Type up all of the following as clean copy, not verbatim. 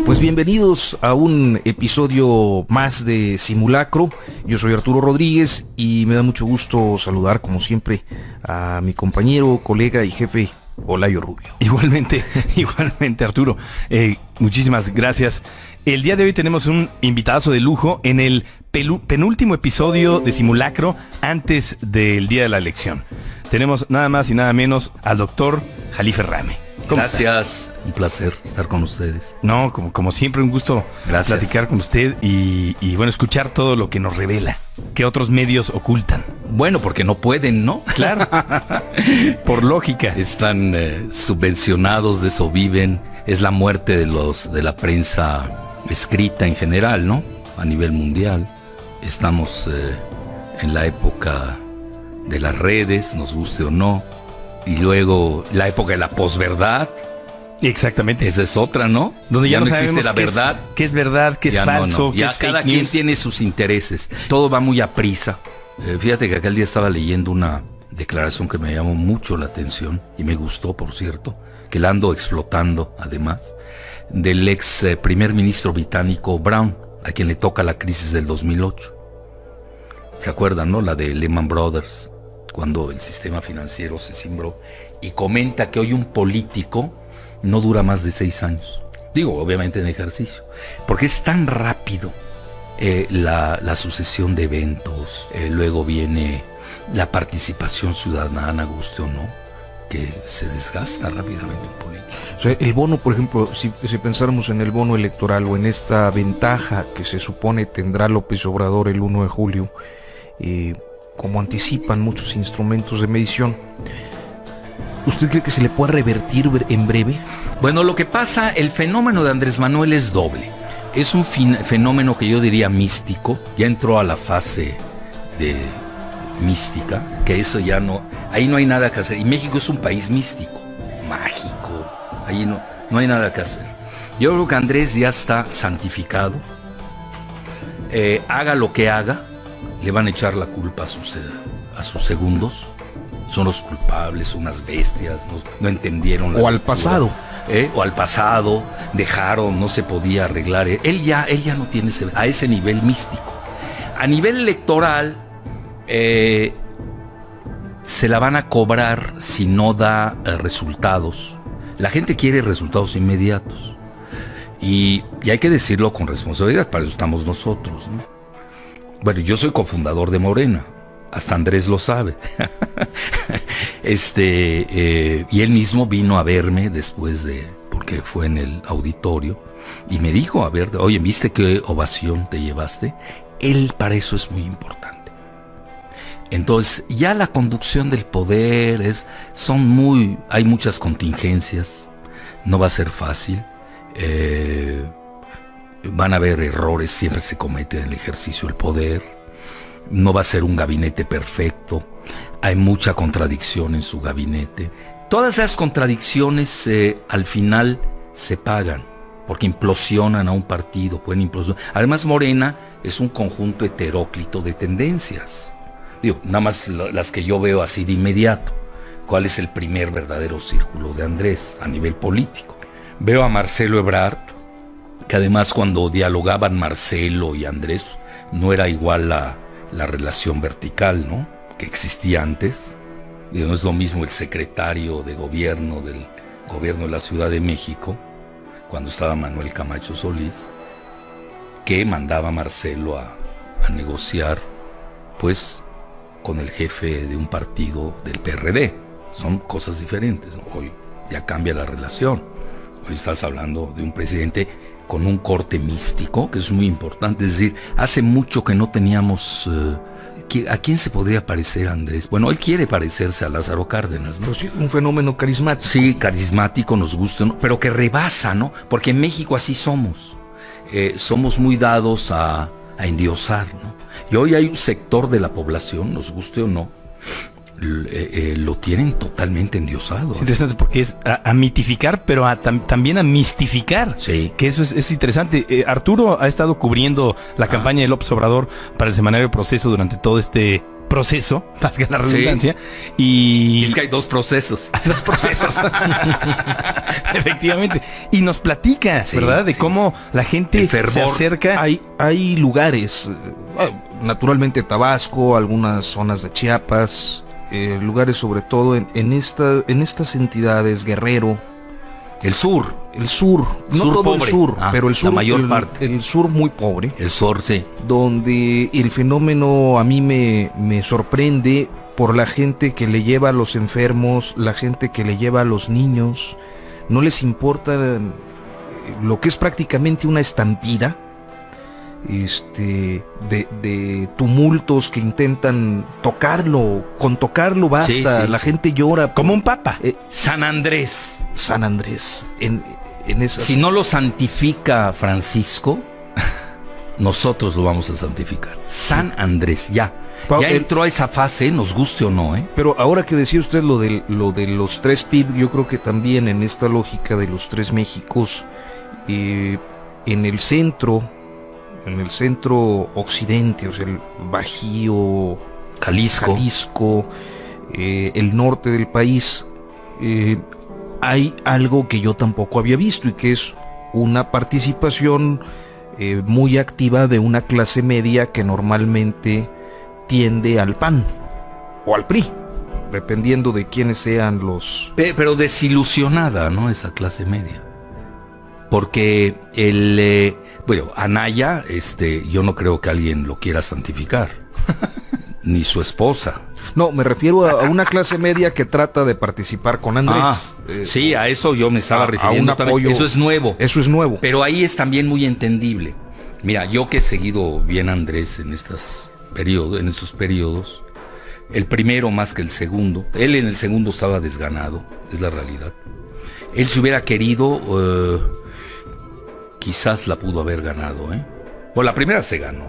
Pues bienvenidos a un episodio más de Simulacro. Yo soy Arturo Rodríguez y me da mucho gusto saludar, como siempre, a mi compañero, colega y jefe, Olayo Rubio. Igualmente Arturo. Muchísimas gracias. El día de hoy tenemos un invitadazo de lujo en el penúltimo episodio de Simulacro antes del día de la elección. Tenemos nada más y nada menos al doctor Jalife Rame. Gracias, un placer estar con ustedes. No, como siempre, un gusto platicar con usted y bueno, escuchar todo lo que nos revela, que otros medios ocultan. Bueno, porque no pueden, ¿no? Claro, por lógica. Están subvencionados, de eso viven. Es la muerte de la prensa escrita en general, ¿no? A nivel mundial. Estamos en la época de las redes, nos guste o no. Y luego la época de la posverdad. Exactamente. Esa es otra, ¿no? Donde ya no existe la verdad. ¿Qué es verdad? ¿Qué es falso? Ya cada quien tiene sus intereses. Todo va muy a prisa. Fíjate que aquel día estaba leyendo una declaración que me llamó mucho la atención y me gustó, por cierto, que la ando explotando además, del ex primer ministro británico Brown, a quien le toca la crisis del 2008. ¿Se acuerdan, no? La de Lehman Brothers, cuando el sistema financiero se cimbró, y comenta que hoy un político no dura más de 6 años. Digo, obviamente en ejercicio, porque es tan rápido la sucesión de eventos, luego viene la participación ciudadana, guste o no, que se desgasta rápidamente un político. O sea, el bono, por ejemplo, si pensáramos en el bono electoral o en esta ventaja que se supone tendrá López Obrador el 1 de julio, como anticipan muchos instrumentos de medición, ¿usted cree que se le puede revertir en breve? Bueno, lo que pasa, el fenómeno de Andrés Manuel es doble. Es un fenómeno que yo diría místico. Ya entró a la fase de mística, que eso ya no, ahí no hay nada que hacer. Y México es un país místico, mágico. Ahí no hay nada que hacer. Yo creo que Andrés ya está santificado. Haga lo que haga, le van a echar la culpa a sus segundos. Son los culpables, son unas bestias, no entendieron la o al cultura. pasado. O al pasado, dejaron, no se podía arreglar. Él ya no tiene a ese nivel místico. A nivel electoral, se la van a cobrar si no da resultados. La gente quiere resultados inmediatos. Y hay que decirlo con responsabilidad, para eso estamos nosotros, ¿no? Bueno, yo soy cofundador de Morena. Hasta Andrés lo sabe. Y él mismo vino a verme después porque fue en el auditorio, y me dijo, a ver, oye, ¿viste qué ovación te llevaste? Él para eso es muy importante. Entonces, ya la conducción del poder hay muchas contingencias, no va a ser fácil. Van a haber errores, siempre se cometen en el ejercicio del poder. No va a ser un gabinete perfecto. Hay mucha contradicción en su gabinete. Todas esas contradicciones al final se pagan, porque implosionan a un partido, pueden implosionar. Además, Morena es un conjunto heteróclito de tendencias. Digo, nada más las que yo veo así de inmediato. ¿Cuál es el primer verdadero círculo de Andrés a nivel político? Veo a Marcelo Ebrard, que además cuando dialogaban Marcelo y Andrés, no era igual la relación vertical, ¿no?, que existía antes. No es lo mismo el secretario de gobierno del gobierno de la Ciudad de México, cuando estaba Manuel Camacho Solís, que mandaba a Marcelo a negociar, pues, con el jefe de un partido del PRD. Son cosas diferentes, ¿no? Hoy ya cambia la relación. Hoy estás hablando de un presidente con un corte místico, que es muy importante. Es decir, hace mucho que no teníamos... ¿A quién se podría parecer Andrés? Bueno, él quiere parecerse a Lázaro Cárdenas, ¿no? Pues sí, un fenómeno carismático. Sí, carismático, nos gusta, ¿no? Pero que rebasa, ¿no? Porque en México así somos. Somos muy dados a endiosar, ¿no? Y hoy hay un sector de la población, nos guste o no, lo tienen totalmente endiosado. Es interesante porque es a mitificar, pero también a mistificar. Sí. Que eso es interesante. Arturo ha estado cubriendo la campaña de López Obrador para el semanario Proceso durante todo este proceso, valga la redundancia, y Es que hay dos procesos. los procesos. Efectivamente. Y nos platica, Sí, ¿verdad? De sí. cómo la gente El fervor. se acerca. Hay lugares, naturalmente Tabasco, algunas zonas de Chiapas, lugares sobre todo en estas entidades, Guerrero, El sur. el sur, no Sur todo pobre. el sur, Ah, pero el la sur, mayor parte. el sur muy pobre, El sur, sí. donde el fenómeno a mí me sorprende por la gente que le lleva a los enfermos, la gente que le lleva a los niños, no les importa lo que es prácticamente una estampida, de tumultos que intentan tocarlo, con tocarlo basta, Sí, sí. la gente llora. Como un papa. San Andrés. San Andrés, en esas... Si no lo santifica Francisco, nosotros lo vamos a santificar. San Andrés, ya. Pa- Ya el- entró a esa fase, nos guste o no, ¿eh? Pero ahora que decía usted lo de los tres PIB, yo creo que también en esta lógica de los tres Méxicos, en el centro occidente, o sea, el Bajío, Jalisco, el norte del país, hay algo que yo tampoco había visto y que es una participación muy activa de una clase media que normalmente tiende al PAN o al PRI, dependiendo de quiénes sean los... Pero desilusionada, ¿no? Esa clase media. Porque bueno, Anaya, yo no creo que alguien lo quiera santificar. Ni su esposa. No, me refiero a una clase media que trata de participar con Andrés. Sí, a eso yo me estaba a refiriendo un también. apoyo- Eso es nuevo. Eso es nuevo. Pero ahí es también muy entendible. Mira, yo que he seguido bien a Andrés en estos periodos, el primero más que el segundo, él en el segundo estaba desganado, es la realidad. Él si hubiera querido, quizás la pudo haber ganado, ¿eh? Pues la primera se ganó,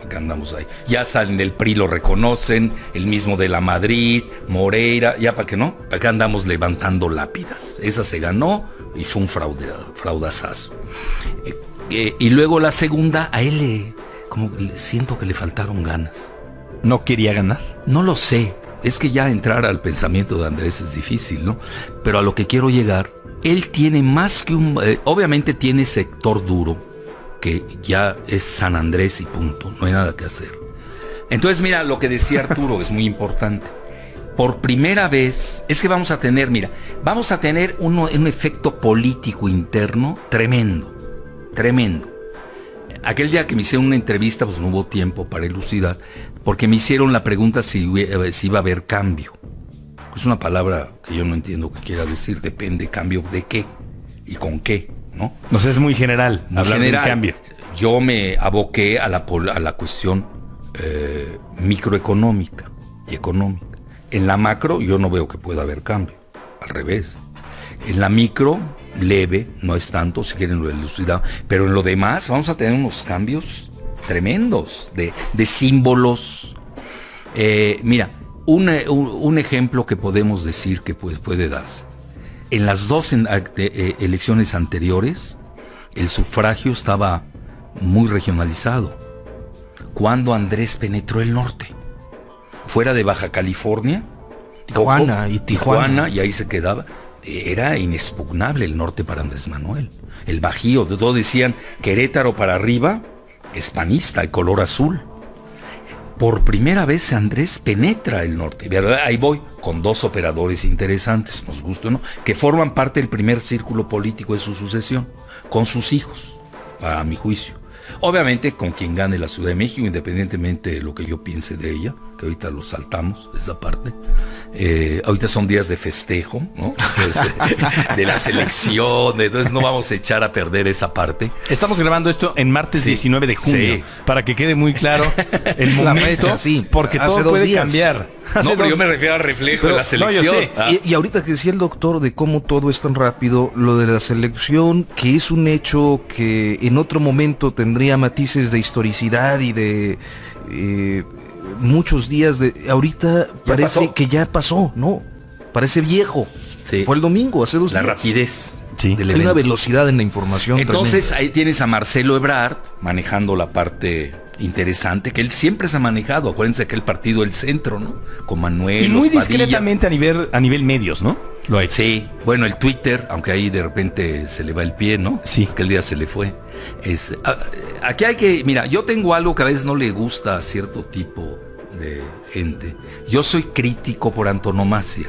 que andamos ahí. Ya hasta en el PRI lo reconocen, el mismo de la Madrid, Moreira, ya para que no, acá andamos levantando lápidas. Esa se ganó y fue un fraudazazo. Y luego la segunda, a él siento que le faltaron ganas. No quería ganar. No lo sé, es que ya entrar al pensamiento de Andrés es difícil, ¿no? Pero a lo que quiero llegar, él tiene más que obviamente tiene sector duro, que ya es San Andrés y punto, no hay nada que hacer. Entonces mira, lo que decía Arturo es muy importante. Por primera vez, es que vamos a tener un efecto político interno tremendo. Aquel día que me hicieron una entrevista, pues no hubo tiempo para elucidar, porque me hicieron la pregunta si iba a haber cambio. Es una palabra que yo no entiendo qué quiera decir, depende, cambio de qué y con qué, ¿no? No sé, es muy general. En Hablar general, de un cambio. yo me aboqué a la cuestión microeconómica y económica. En la macro yo no veo que pueda haber cambio, al revés. En la micro, leve, no es tanto, si quieren lo elucidado, pero en lo demás vamos a tener unos cambios tremendos de símbolos. Mira, un ejemplo que podemos decir que puede darse. En las dos elecciones anteriores, el sufragio estaba muy regionalizado. Cuando Andrés penetró el norte, fuera de Baja California, Tijuana, y ahí se quedaba, era inexpugnable el norte para Andrés Manuel. El Bajío, todos decían Querétaro para arriba, es panista, de color azul. Por primera vez Andrés penetra el norte. Ahí voy, con dos operadores interesantes, nos gusta o no, que forman parte del primer círculo político de su sucesión, con sus hijos, a mi juicio. Obviamente con quien gane la Ciudad de México, independientemente de lo que yo piense de ella, que ahorita lo saltamos, esa parte. Ahorita son días de festejo, ¿no? De la selección, entonces no vamos a echar a perder esa parte. Estamos grabando esto en martes 19 de junio, Sí. para que quede muy claro el La momento, fecha, sí. porque Hace todo 2 puede días. cambiar. No, pero yo me refiero al reflejo de la selección. no, yo sé. Ah. Y ahorita que decía el doctor de cómo todo es tan rápido, lo de la selección, que es un hecho que en otro momento tendría matices de historicidad y de muchos días de... Ahorita parece pasó. que ya pasó, ¿no? Parece viejo. Sí. Fue el domingo, hace 2 La días. rapidez. Sí. del Hay una evento. velocidad en la información Entonces tremenda. ahí tienes a Marcelo Ebrard manejando la parte interesante, que él siempre se ha manejado. Acuérdense que el partido del centro, ¿no? Con Manuel, Y muy Padilla. discretamente a nivel medios, ¿no? Lo ha hecho. Sí, bueno, el Twitter, aunque ahí de repente se le va el pie, ¿no? Sí. Aquel día se le fue. Aquí hay que, mira, yo tengo algo que a veces no le gusta a cierto tipo de gente. Yo soy crítico por antonomasia.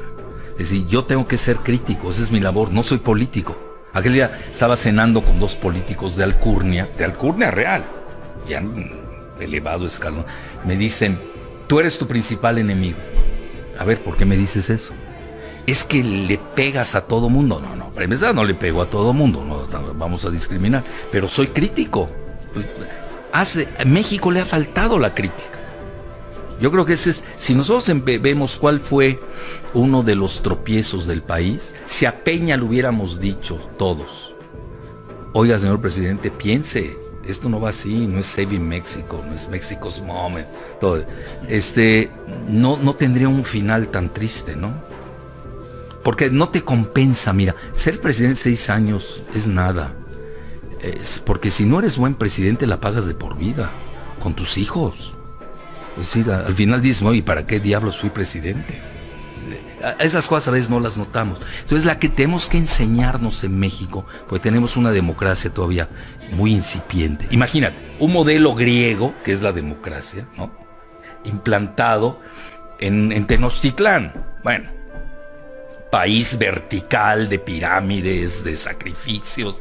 Es decir, yo tengo que ser crítico, esa es mi labor, no soy político. Aquel día estaba cenando con 2 políticos de Alcurnia real, ya en elevado escalón. Me dicen, tú eres tu principal enemigo. A ver, ¿por qué me dices eso? Es que le pegas a todo mundo. No, para empezar no le pego a todo mundo, no vamos a discriminar, pero soy crítico. A México le ha faltado la crítica. Yo creo que si nosotros vemos cuál fue uno de los tropiezos del país, si a Peña le hubiéramos dicho todos, oiga, señor presidente, piense, esto no va así, no es Saving Mexico, no es Mexico's Moment, todo, no tendría un final tan triste, ¿no? Porque no te compensa, mira, ser presidente 6 años es nada. Porque si no eres buen presidente la pagas de por vida, con tus hijos. Es decir, al final dices, ¿y para qué diablos fui presidente? Esas cosas a veces no las notamos. Entonces la que tenemos que enseñarnos en México, porque tenemos una democracia todavía muy incipiente. Imagínate, un modelo griego, que es la democracia, ¿no? Implantado en Tenochtitlán. Bueno, país vertical de pirámides, de sacrificios.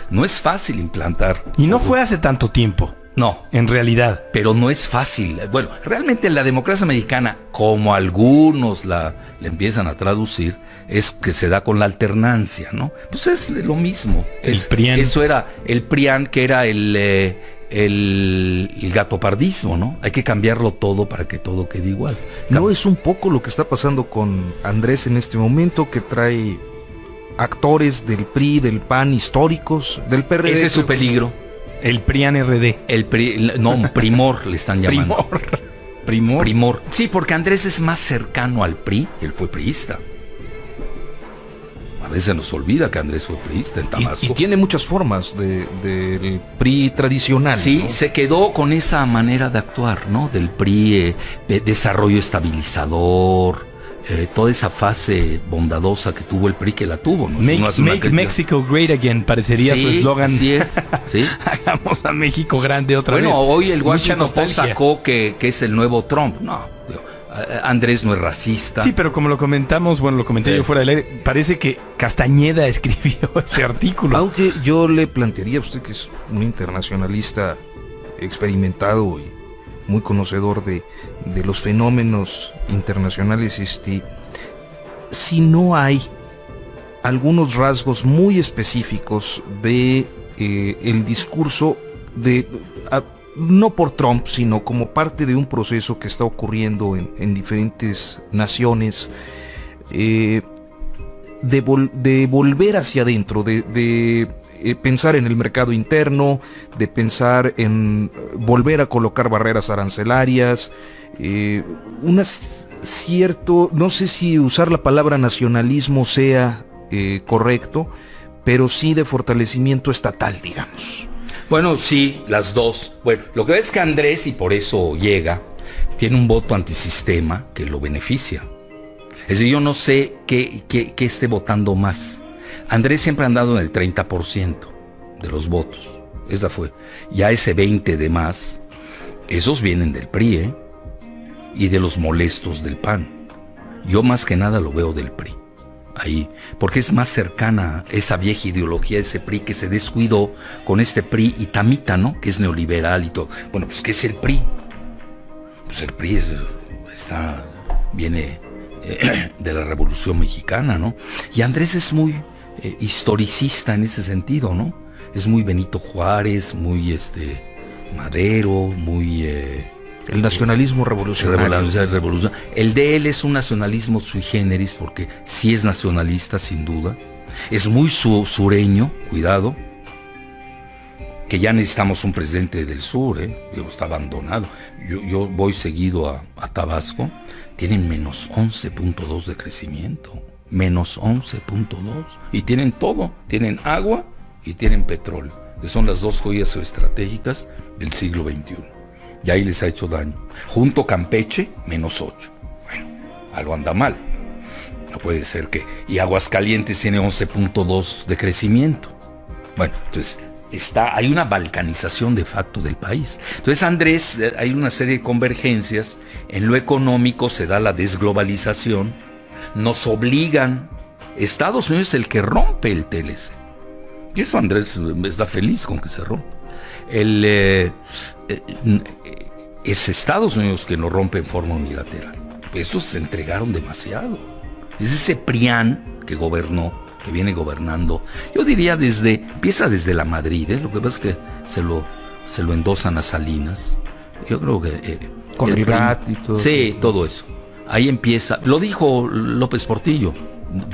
No es fácil implantar. Y no fue hace tanto tiempo. No, en realidad. Pero no es fácil. Bueno, realmente la democracia mexicana, como algunos la empiezan a traducir, es que se da con la alternancia, ¿no? Pues es lo mismo. El PRIAN. Eso era el PRIAN, que era el gatopardismo, ¿no? Hay que cambiarlo todo para que todo quede igual. ¿No es un poco lo que está pasando con Andrés en este momento, que trae actores del PRI, del PAN, históricos, del PRD? Ese es su peligro. El PRIAN RD. Primor le están llamando. Primor. Sí, porque Andrés es más cercano al PRI. Él fue priista. A veces nos olvida que Andrés fue priista en Tabasco. Y tiene muchas formas del PRI tradicional. Sí, ¿no? Se quedó con esa manera de actuar, ¿no? Del PRI, desarrollo estabilizador, toda esa fase bondadosa que tuvo el PRI, que la tuvo, ¿no? Make Mexico Great Again, parecería su eslogan. Sí, es, sí. Hagamos a México grande otra vez. Bueno, hoy el Washington Post sacó que es el nuevo Trump. No, Andrés no es racista. Sí, pero como lo comentamos, bueno, lo comenté yo fuera del aire, parece que Castañeda escribió ese artículo. Aunque yo le plantearía a usted, que es un internacionalista experimentado y muy conocedor de los fenómenos internacionales, si no hay algunos rasgos muy específicos de el discurso no por Trump, sino como parte de un proceso que está ocurriendo en diferentes naciones, de volver hacia adentro, de pensar en el mercado interno, de pensar en volver a colocar barreras arancelarias, no sé si usar la palabra nacionalismo sea correcto, pero sí de fortalecimiento estatal, digamos. Bueno, sí, las dos. Bueno, lo que ves es que Andrés, y por eso llega, tiene un voto antisistema que lo beneficia. Es decir, yo no sé qué esté votando más. Andrés siempre ha andado en el 30% de los votos. Esa fue. Ya ese 20% de más, esos vienen del PRI, y de los molestos del PAN. Yo más que nada lo veo del PRI. Ahí, porque es más cercana esa vieja ideología, ese PRI que se descuidó con este PRI itamita, ¿no? Que es neoliberal y todo. Bueno, pues ¿qué es el PRI? Pues el PRI viene de la Revolución Mexicana, ¿no? Y Andrés es muy historicista en ese sentido, ¿no? Es muy Benito Juárez, muy Madero, muy... el nacionalismo revolucionario. El de él es un nacionalismo sui generis, porque sí es nacionalista, sin duda. Es muy sureño, cuidado. Que ya necesitamos un presidente del sur, está abandonado. Yo voy seguido a Tabasco. Tienen menos 11.2 de crecimiento. Menos 11.2. Y tienen todo. Tienen agua y tienen petróleo, que son las dos joyas estratégicas del siglo XXI. Y ahí les ha hecho daño. Junto Campeche, -8. Bueno, algo anda mal. No puede ser que... Y Aguascalientes tiene 11.2 de crecimiento. Bueno, entonces hay una balcanización de facto del país. Entonces, Andrés, hay una serie de convergencias. En lo económico se da la desglobalización. Nos obligan... Estados Unidos es el que rompe el TLC. Y eso Andrés está feliz con que se rompa. Es Estados Unidos que lo rompe en forma unilateral. Esos se entregaron demasiado. Es ese PRIAN que gobernó, que viene gobernando, yo diría empieza desde la Madrid, lo que pasa es que se lo endosan a Salinas. Yo creo que... con el GATT y todo. Sí, todo eso. Ahí empieza, lo dijo López Portillo,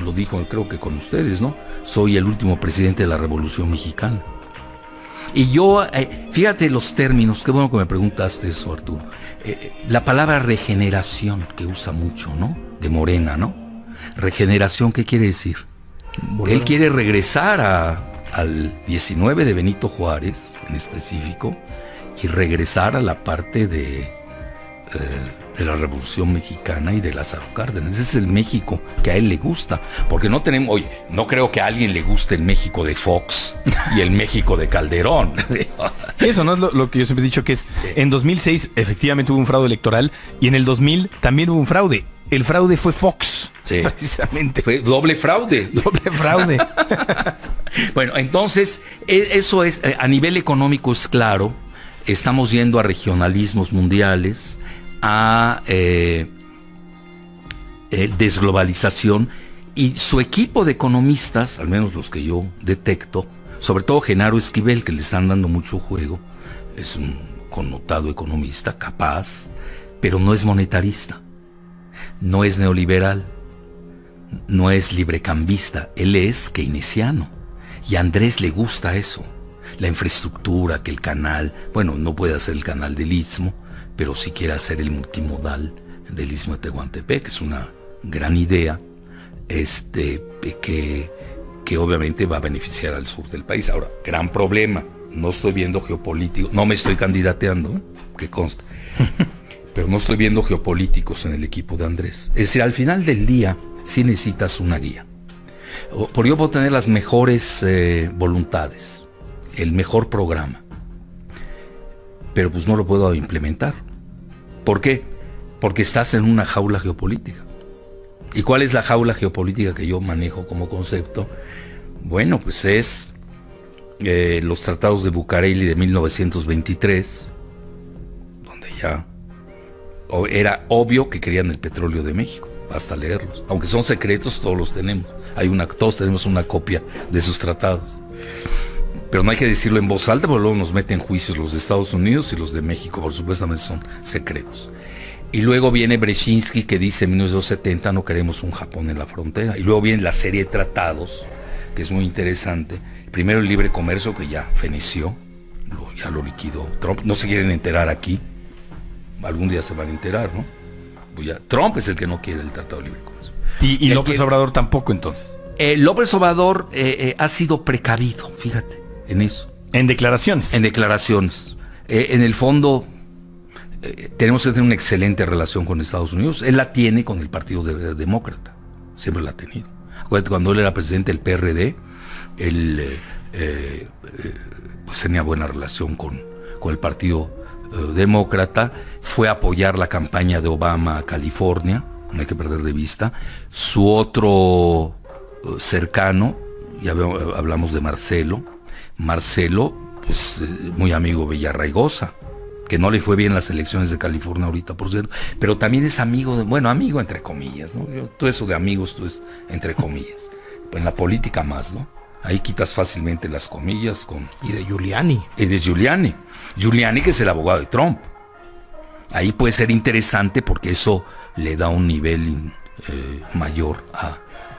lo dijo creo que con ustedes, ¿no? Soy el último presidente de la Revolución Mexicana. Y yo, fíjate los términos, qué bueno que me preguntaste eso, Arturo. La palabra regeneración, que usa mucho, ¿no? De Morena, ¿no? Regeneración, ¿qué quiere decir? Bueno. Él quiere regresar al 19 de Benito Juárez, en específico, y regresar a la parte de la Revolución Mexicana y de Lázaro Cárdenas. Ese es el México que a él le gusta, porque no creo que a alguien le guste el México de Fox y el México de Calderón. Eso no es lo que yo siempre he dicho, que es, en 2006 efectivamente hubo un fraude electoral y en el 2000 también hubo un fraude. El fraude fue Fox, sí, precisamente. Fue doble fraude. Doble fraude. Bueno, entonces, eso es, a nivel económico es claro, estamos yendo a regionalismos mundiales, a desglobalización, y su equipo de economistas, al menos los que yo detecto, sobre todo Genaro Esquivel, que le están dando mucho juego, es un connotado economista, capaz, pero no es monetarista. No es neoliberal, no es librecambista, él es keynesiano. Y a Andrés le gusta eso, la infraestructura, que el canal, bueno, no puede hacer el canal del Istmo, pero sí quiere hacer el multimodal del Istmo de Tehuantepec, que es una gran idea, que obviamente va a beneficiar al sur del país. Ahora, gran problema, no estoy viendo geopolítico, no me estoy candidateando, que conste. Pero no estoy viendo geopolíticos en el equipo de Andrés. Es decir, al final del día, sí necesitas una guía. Por yo puedo tener las mejores voluntades, el mejor programa, pero pues no lo puedo implementar. ¿Por qué? Porque estás en una jaula geopolítica. ¿Y cuál es la jaula geopolítica que yo manejo como concepto? Bueno, pues es los tratados de Bucareli de 1923, donde ya... era obvio que querían el petróleo de México, basta leerlos. Aunque son secretos, todos los tenemos. Todos tenemos una copia de esos tratados. Pero no hay que decirlo en voz alta, porque luego nos meten juicios los de Estados Unidos y los de México, por supuestamente son secretos. Y luego viene Brzezinski, que dice en 1970 no queremos un Japón en la frontera. Y luego viene la serie de tratados, que es muy interesante. Primero el libre comercio, que ya feneció, ya lo liquidó Trump. No se quieren enterar aquí. Algún día se van a enterar, ¿no? Pues ya, Trump es el que no quiere el Tratado de Libre Comercio. Y López Obrador tampoco, entonces. López Obrador ha sido precavido, fíjate, en eso. En declaraciones. En declaraciones. En el fondo, tenemos que tener una excelente relación con Estados Unidos. Él la tiene con el Partido Demócrata. Siempre la ha tenido. Acuérdate, cuando él era presidente del PRD, él pues tenía buena relación con el Partido Demócrata. Fue a apoyar la campaña de Obama a California, no hay que perder de vista. Su otro cercano, ya hablamos de Marcelo, pues muy amigo Villarraigosa, que no le fue bien las elecciones de California ahorita, por cierto, pero también es amigo, amigo entre comillas, ¿no? Todo eso de amigos, todo es entre comillas. En la política más, ¿no? Ahí quitas fácilmente las comillas con... Y de Giuliani. Giuliani, que es el abogado de Trump. Ahí puede ser interesante porque eso le da un nivel mayor a...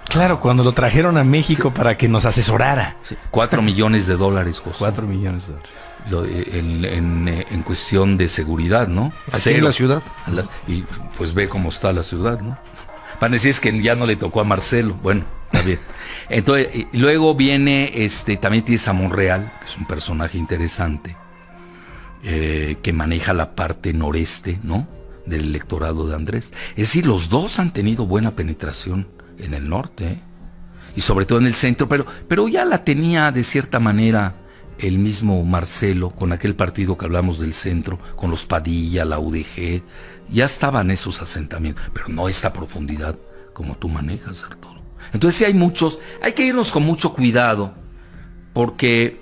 Claro, cuando lo trajeron a México para que nos asesorara. Sí, $4 millones costó. 4 millones de dólares. En cuestión de seguridad, ¿no? Aquí en la ciudad. Y pues ve cómo está la ciudad, ¿no? Van a decir es que ya no le tocó a Marcelo. Bueno, está bien. Entonces, luego viene, también tienes a Monreal, que es un personaje interesante. que maneja la parte noreste, ¿no?, del electorado de Andrés. Es decir, los dos han tenido buena penetración en el norte, ¿eh? Y sobre todo en el centro, pero ya la tenía de cierta manera el mismo Marcelo, con aquel partido que hablamos del centro, con los Padilla, la UDG, ya estaban esos asentamientos, pero no esta profundidad como tú manejas, Arturo. Entonces sí hay que irnos con mucho cuidado, porque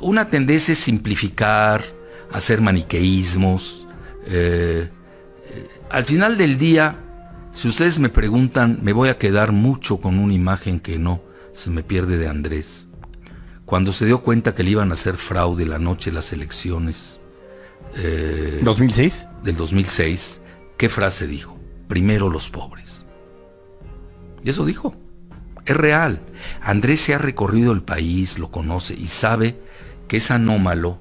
una tendencia es simplificar, hacer maniqueísmos. Al final del día, si ustedes me preguntan, me voy a quedar mucho con una imagen que no se me pierde de Andrés. Cuando se dio cuenta que le iban a hacer fraude la noche de las elecciones ¿2006? del 2006, ¿qué frase dijo? Primero los pobres. Y eso dijo. Es real. Andrés se ha recorrido el país, lo conoce y sabe que es anómalo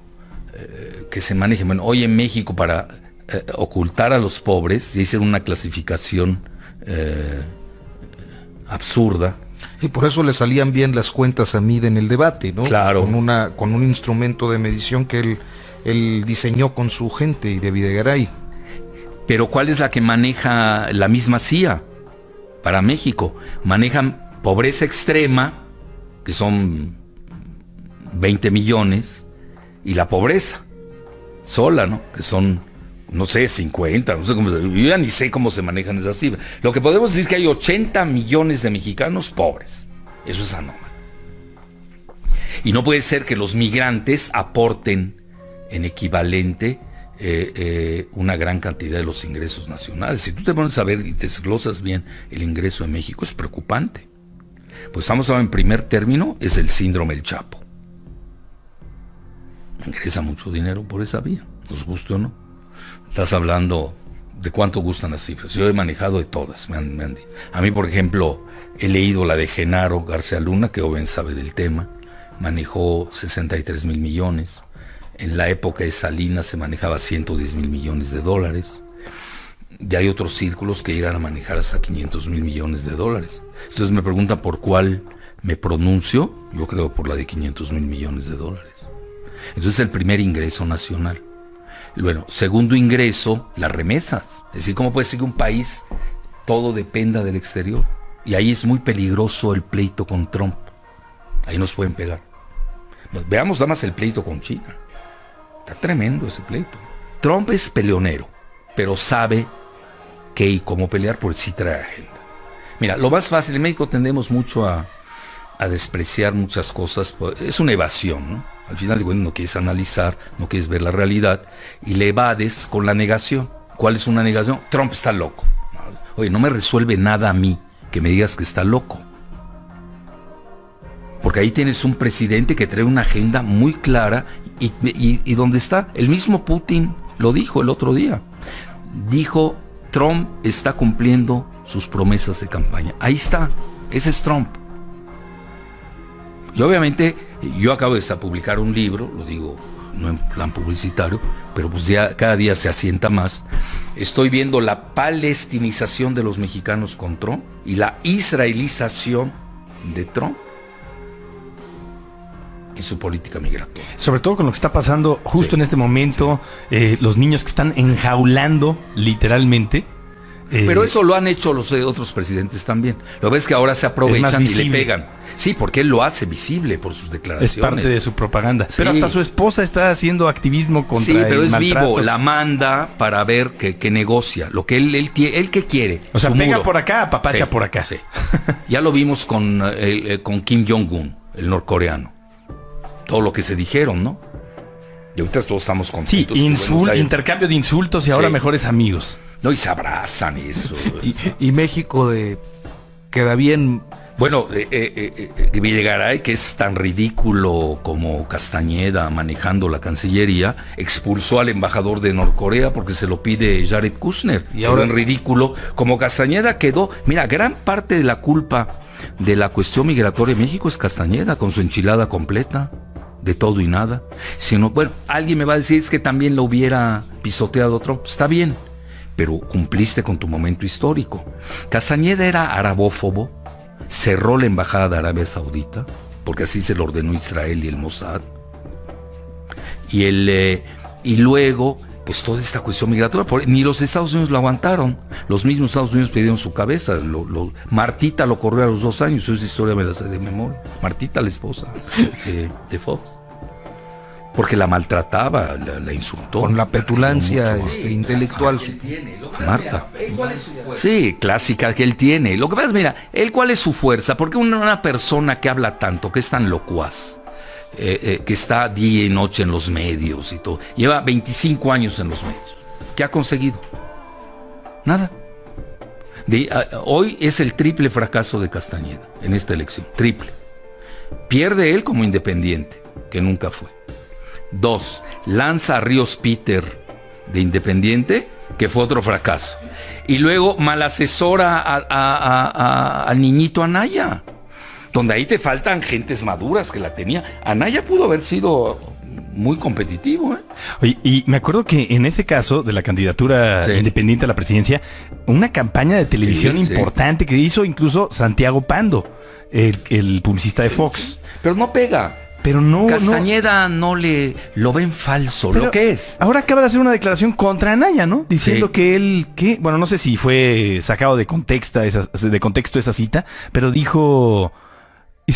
que se maneje. Bueno, hoy en México, para ocultar a los pobres, y hacer una clasificación absurda. Y por eso le salían bien las cuentas a Mid en el debate, ¿no? Claro. Con un instrumento de medición que él diseñó con su gente y de Videgaray. Pero ¿cuál es la que maneja la misma CIA para México? Manejan pobreza extrema, que son 20 millones, y la pobreza sola, ¿no?, que son, no sé, 50, no sé cómo, yo ya ni sé cómo se manejan esas cifras. Lo que podemos decir es que hay 80 millones de mexicanos pobres. Eso es anómalo. Y no puede ser que los migrantes aporten en equivalente una gran cantidad de los ingresos nacionales. Si tú te pones a ver y desglosas bien el ingreso de México, es preocupante. Pues estamos hablando en primer término, es el síndrome del Chapo. Ingresa mucho dinero por esa vía, nos guste o no. Estás hablando de cuánto gustan las cifras. Yo he manejado de todas. A mí, por ejemplo, he leído la de Genaro García Luna, que Oben sabe del tema. Manejó 63 mil millones. En la época de Salinas se manejaba 110 mil millones de dólares. Y hay otros círculos que llegan a manejar hasta 500 mil millones de dólares. Entonces me preguntan por cuál me pronuncio. Yo creo por la de 500 mil millones de dólares. Entonces el primer ingreso nacional. Bueno, segundo ingreso, las remesas. Es decir, ¿cómo puede ser que un país todo dependa del exterior? Y ahí es muy peligroso el pleito con Trump. Ahí nos pueden pegar. Veamos nada más el pleito con China. Está tremendo ese pleito. Trump es peleonero, pero sabe qué y cómo pelear, porque sí trae agenda. Mira, lo más fácil, en México tendemos mucho a despreciar muchas cosas. Es una evasión, ¿no? Al final de cuentas no quieres analizar, no quieres ver la realidad y le evades con la negación. ¿Cuál es una negación? Trump está loco. Oye, no me resuelve nada a mí que me digas que está loco. Porque ahí tienes un presidente que trae una agenda muy clara y donde está, el mismo Putin lo dijo el otro día. Dijo, Trump está cumpliendo sus promesas de campaña. Ahí está, ese es Trump. Y obviamente, yo acabo de publicar un libro, lo digo no en plan publicitario, pero pues ya cada día se asienta más. Estoy viendo la palestinización de los mexicanos con Trump y la israelización de Trump en su política migratoria. Sobre todo con lo que está pasando justo en este momento, los niños que están enjaulando literalmente. Pero eso lo han hecho los otros presidentes también. Lo ves que ahora se aprovechan y le pegan. Sí, porque él lo hace visible por sus declaraciones. Es parte de su propaganda. Sí. Pero hasta su esposa está haciendo activismo contra el pero es maltrato. vivo. La manda para ver que negocia. Lo que él que quiere. O sea, su pega muro. por acá, papacha Sí, por acá. sí. Ya lo vimos con Kim Jong-un, el norcoreano. Todo lo que se dijeron, ¿no? Y ahorita todos estamos Sí, contentos. intercambio de insultos y ahora Sí. mejores amigos. No, y se abrazan y eso. Y México queda bien. Bueno, Videgaray, que es tan ridículo como Castañeda manejando la Cancillería, expulsó al embajador de Norcorea porque se lo pide Jared Kushner. Y ahora en ridículo, como Castañeda quedó. Mira, gran parte de la culpa de la cuestión migratoria en México es Castañeda, con su enchilada completa, de todo y nada. Sino, bueno, alguien me va a decir es que también lo hubiera pisoteado Trump. Está bien, pero cumpliste con tu momento histórico. Castañeda era arabófobo. Cerró la embajada de Arabia Saudita, porque así se lo ordenó Israel y el Mossad. Y Y luego, pues toda esta cuestión migratoria, ni los Estados Unidos lo aguantaron. Los mismos Estados Unidos pidieron su cabeza. Martita lo corrió a los 2 años, esa historia me la sé de memoria. Martita, la esposa de Fox. Porque la maltrataba, la insultó. Con la petulancia intelectual. A Marta. Sí, clásica que él tiene. Lo que pasa es, mira, él cuál es su fuerza, porque una persona que habla tanto, que es tan locuaz, que está día y noche en los medios y todo, lleva 25 años en los medios. ¿Qué ha conseguido? Nada. Hoy es el triple fracaso de Castañeda en esta elección. Triple. Pierde él como independiente, que nunca fue. 2, lanza a Ríos Peter de independiente, que fue otro fracaso. Y luego mal asesora al niñito Anaya, donde ahí te faltan gentes maduras que la tenía. Anaya pudo haber sido muy competitivo, ¿eh? Oye, y me acuerdo que en ese caso de la candidatura independiente a la presidencia, una campaña de televisión importante que hizo incluso Santiago Pando, el publicista de Fox. Pero no pega. Pero no. Castañeda no le lo ven falso, pero lo que es. Ahora acaba de hacer una declaración contra Anaya, ¿no? Diciendo que él, bueno, no sé si fue sacado de contexto esa cita, pero hizo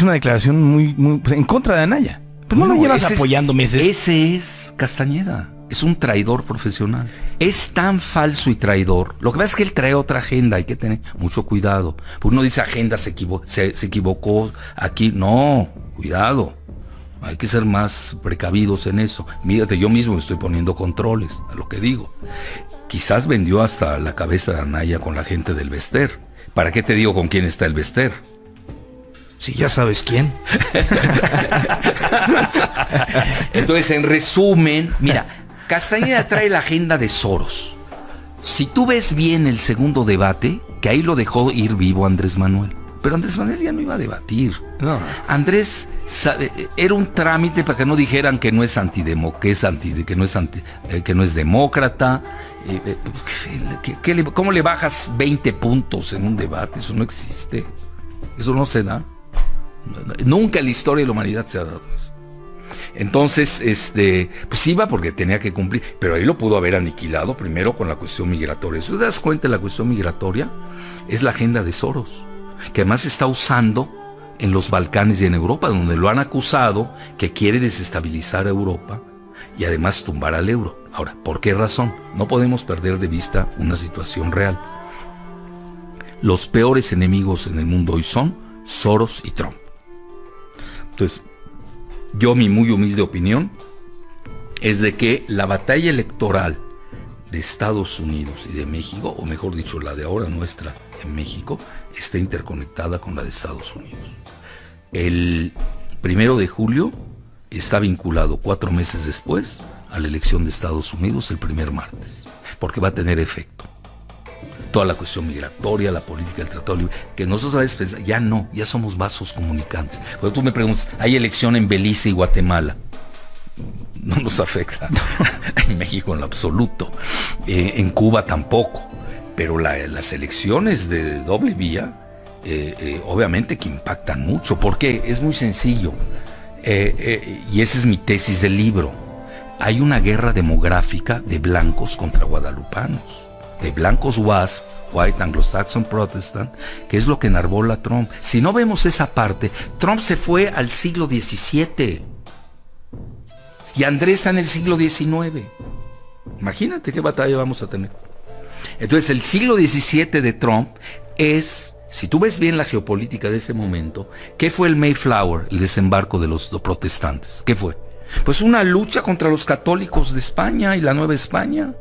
una declaración muy en contra de Anaya. Pues no lo llevas apoyando meses. Ese es Castañeda. Es un traidor profesional. Es tan falso y traidor. Lo que pasa es que él trae otra agenda. Hay que tener mucho cuidado. Pues uno dice agenda, se equivocó aquí. No, cuidado. Hay que ser más precavidos en eso. Mírate, yo mismo estoy poniendo controles a lo que digo. Quizás vendió hasta la cabeza de Anaya con la gente del Bester. ¿Para qué te digo con quién está el Bester? Si ya sabes quién. Entonces, en resumen, mira, Castañeda trae la agenda de Soros. Si tú ves bien el segundo debate, que ahí lo dejó ir vivo Andrés Manuel. Pero Andrés Manuel ya no iba a debatir. No. Andrés era un trámite para que no dijeran que no es que no es demócrata. ¿Cómo le bajas 20 puntos en un debate? Eso no existe. Eso no se da. Nunca en la historia de la humanidad se ha dado eso. Entonces, pues iba porque tenía que cumplir, pero ahí lo pudo haber aniquilado primero con la cuestión migratoria. Si te das cuenta, la cuestión migratoria es la agenda de Soros, que además se está usando en los Balcanes y en Europa, donde lo han acusado que quiere desestabilizar a Europa y además tumbar al euro. Ahora, ¿por qué razón? No podemos perder de vista una situación real. Los peores enemigos en el mundo hoy son Soros y Trump. Entonces, mi muy humilde opinión es de que la batalla electoral de Estados Unidos y de México, o mejor dicho, la de ahora nuestra en México, está interconectada con la de Estados Unidos. El 1 de julio está vinculado 4 meses después a la elección de Estados Unidos el primer martes, porque va a tener efecto. Toda la cuestión migratoria, la política del Tratado Libre, que nosotros a veces pensamos, ya somos vasos comunicantes. Cuando tú me preguntas, hay elección en Belice y Guatemala, no nos afecta. En México en lo absoluto, en Cuba tampoco, pero las elecciones de doble vía, obviamente que impactan mucho, porque es muy sencillo, y esa es mi tesis del libro. Hay una guerra demográfica de blancos contra guadalupanos, de blancos WASP, White Anglo-Saxon Protestant, que es lo que enarbola Trump. Si no vemos esa parte, Trump se fue al siglo XVII y Andrés está en el siglo XIX. Imagínate qué batalla vamos a tener. Entonces el siglo XVII de Trump es, si tú ves bien la geopolítica de ese momento, ¿qué fue el Mayflower, el desembarco de los protestantes? ¿Qué fue? Pues una lucha contra los católicos de España y la Nueva España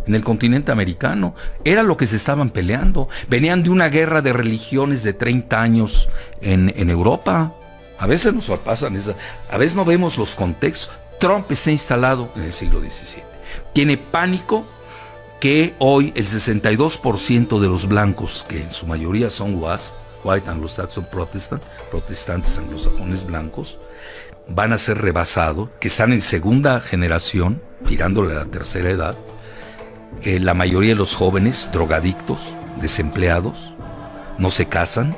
en el continente americano. Era lo que se estaban peleando. Venían de una guerra de religiones de 30 años en Europa. A veces nos pasan esas, a veces no vemos los contextos. Trump está instalado en el siglo XVII. Tiene pánico que hoy el 62% de los blancos, que en su mayoría son WASP, White Anglo-Saxon Protestant, protestantes anglosajones blancos, van a ser rebasados, que están en segunda generación, tirándole a la tercera edad. La mayoría de los jóvenes, drogadictos, desempleados, no se casan.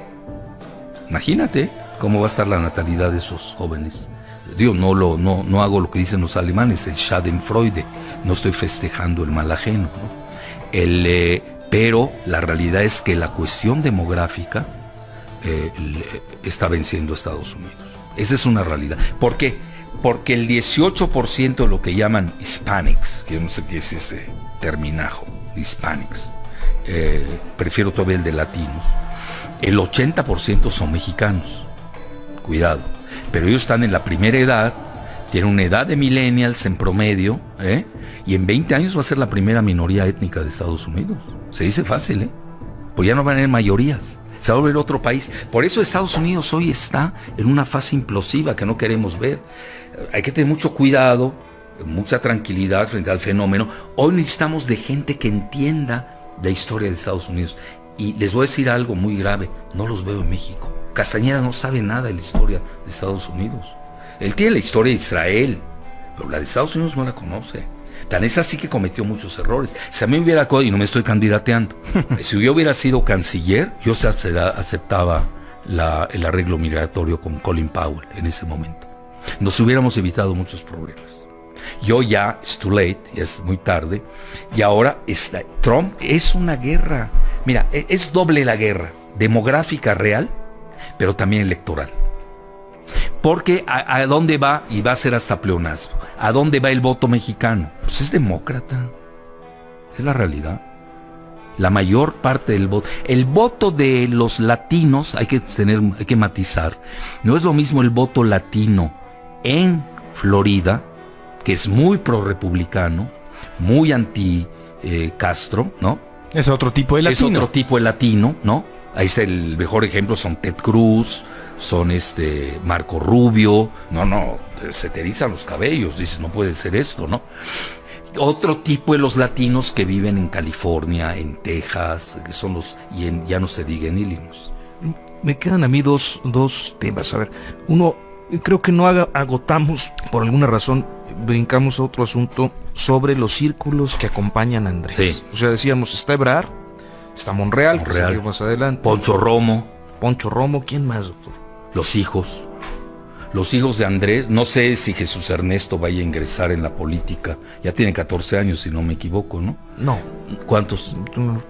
Imagínate cómo va a estar la natalidad de esos jóvenes Digo, no hago lo que dicen los alemanes, el Schadenfreude, no estoy festejando el mal ajeno, ¿no? Pero la realidad es que la cuestión demográfica está venciendo a Estados Unidos. Esa es una realidad. ¿Por qué? Porque el 18% de lo que llaman Hispanics, que yo no sé qué es ese terminajo, Hispanics, prefiero todavía el de latinos, el 80% son mexicanos. Cuidado. Pero ellos están en la primera edad, tienen una edad de millennials en promedio, y en 20 años va a ser la primera minoría étnica de Estados Unidos. Se dice fácil, pues ya no van a haber mayorías. Se va a volver otro país. Por eso Estados Unidos hoy está en una fase implosiva que no queremos ver. Hay que tener mucho cuidado, mucha tranquilidad frente al fenómeno. Hoy necesitamos de gente que entienda la historia de Estados Unidos. Y les voy a decir algo muy grave, no los veo en México. Castañeda no sabe nada de la historia de Estados Unidos. Él tiene la historia de Israel, pero la de Estados Unidos no la conoce. Tan es así que cometió muchos errores. Si a mí me hubiera, y no me estoy candidateando, si yo hubiera sido canciller, yo aceptaba el arreglo migratorio con Colin Powell en ese momento. Nos hubiéramos evitado muchos problemas. Yo ya, it's too late, ya es muy tarde, y ahora Trump es una guerra. Mira, es doble la guerra, demográfica real, pero también electoral. Porque a dónde va, y va a ser hasta pleonasmo, ¿a dónde va el voto mexicano? Pues es demócrata, es la realidad. La mayor parte del voto, el voto de los latinos, hay que matizar, no es lo mismo el voto latino en Florida, que es muy pro-republicano, muy anti-Castro, ¿no? Es otro tipo de latino. Es otro tipo de latino, ¿no? Ahí está el mejor ejemplo, son Ted Cruz, son Marco Rubio. No, se te erizan los cabellos, dices, no puede ser esto, ¿no? Otro tipo de los latinos que viven en California, en Texas, que son ya no se diga en Illinois. Me quedan a mí dos temas. A ver, uno, creo que no agotamos, por alguna razón, brincamos a otro asunto sobre los círculos que acompañan a Andrés. Sí. O sea, decíamos, está Ebrard, está Monreal, que salió más adelante. Poncho Romo, ¿quién más, doctor? Los hijos de Andrés. No sé si Jesús Ernesto vaya a ingresar en la política. Ya tiene 14 años, si no me equivoco, ¿no? No. ¿Cuántos?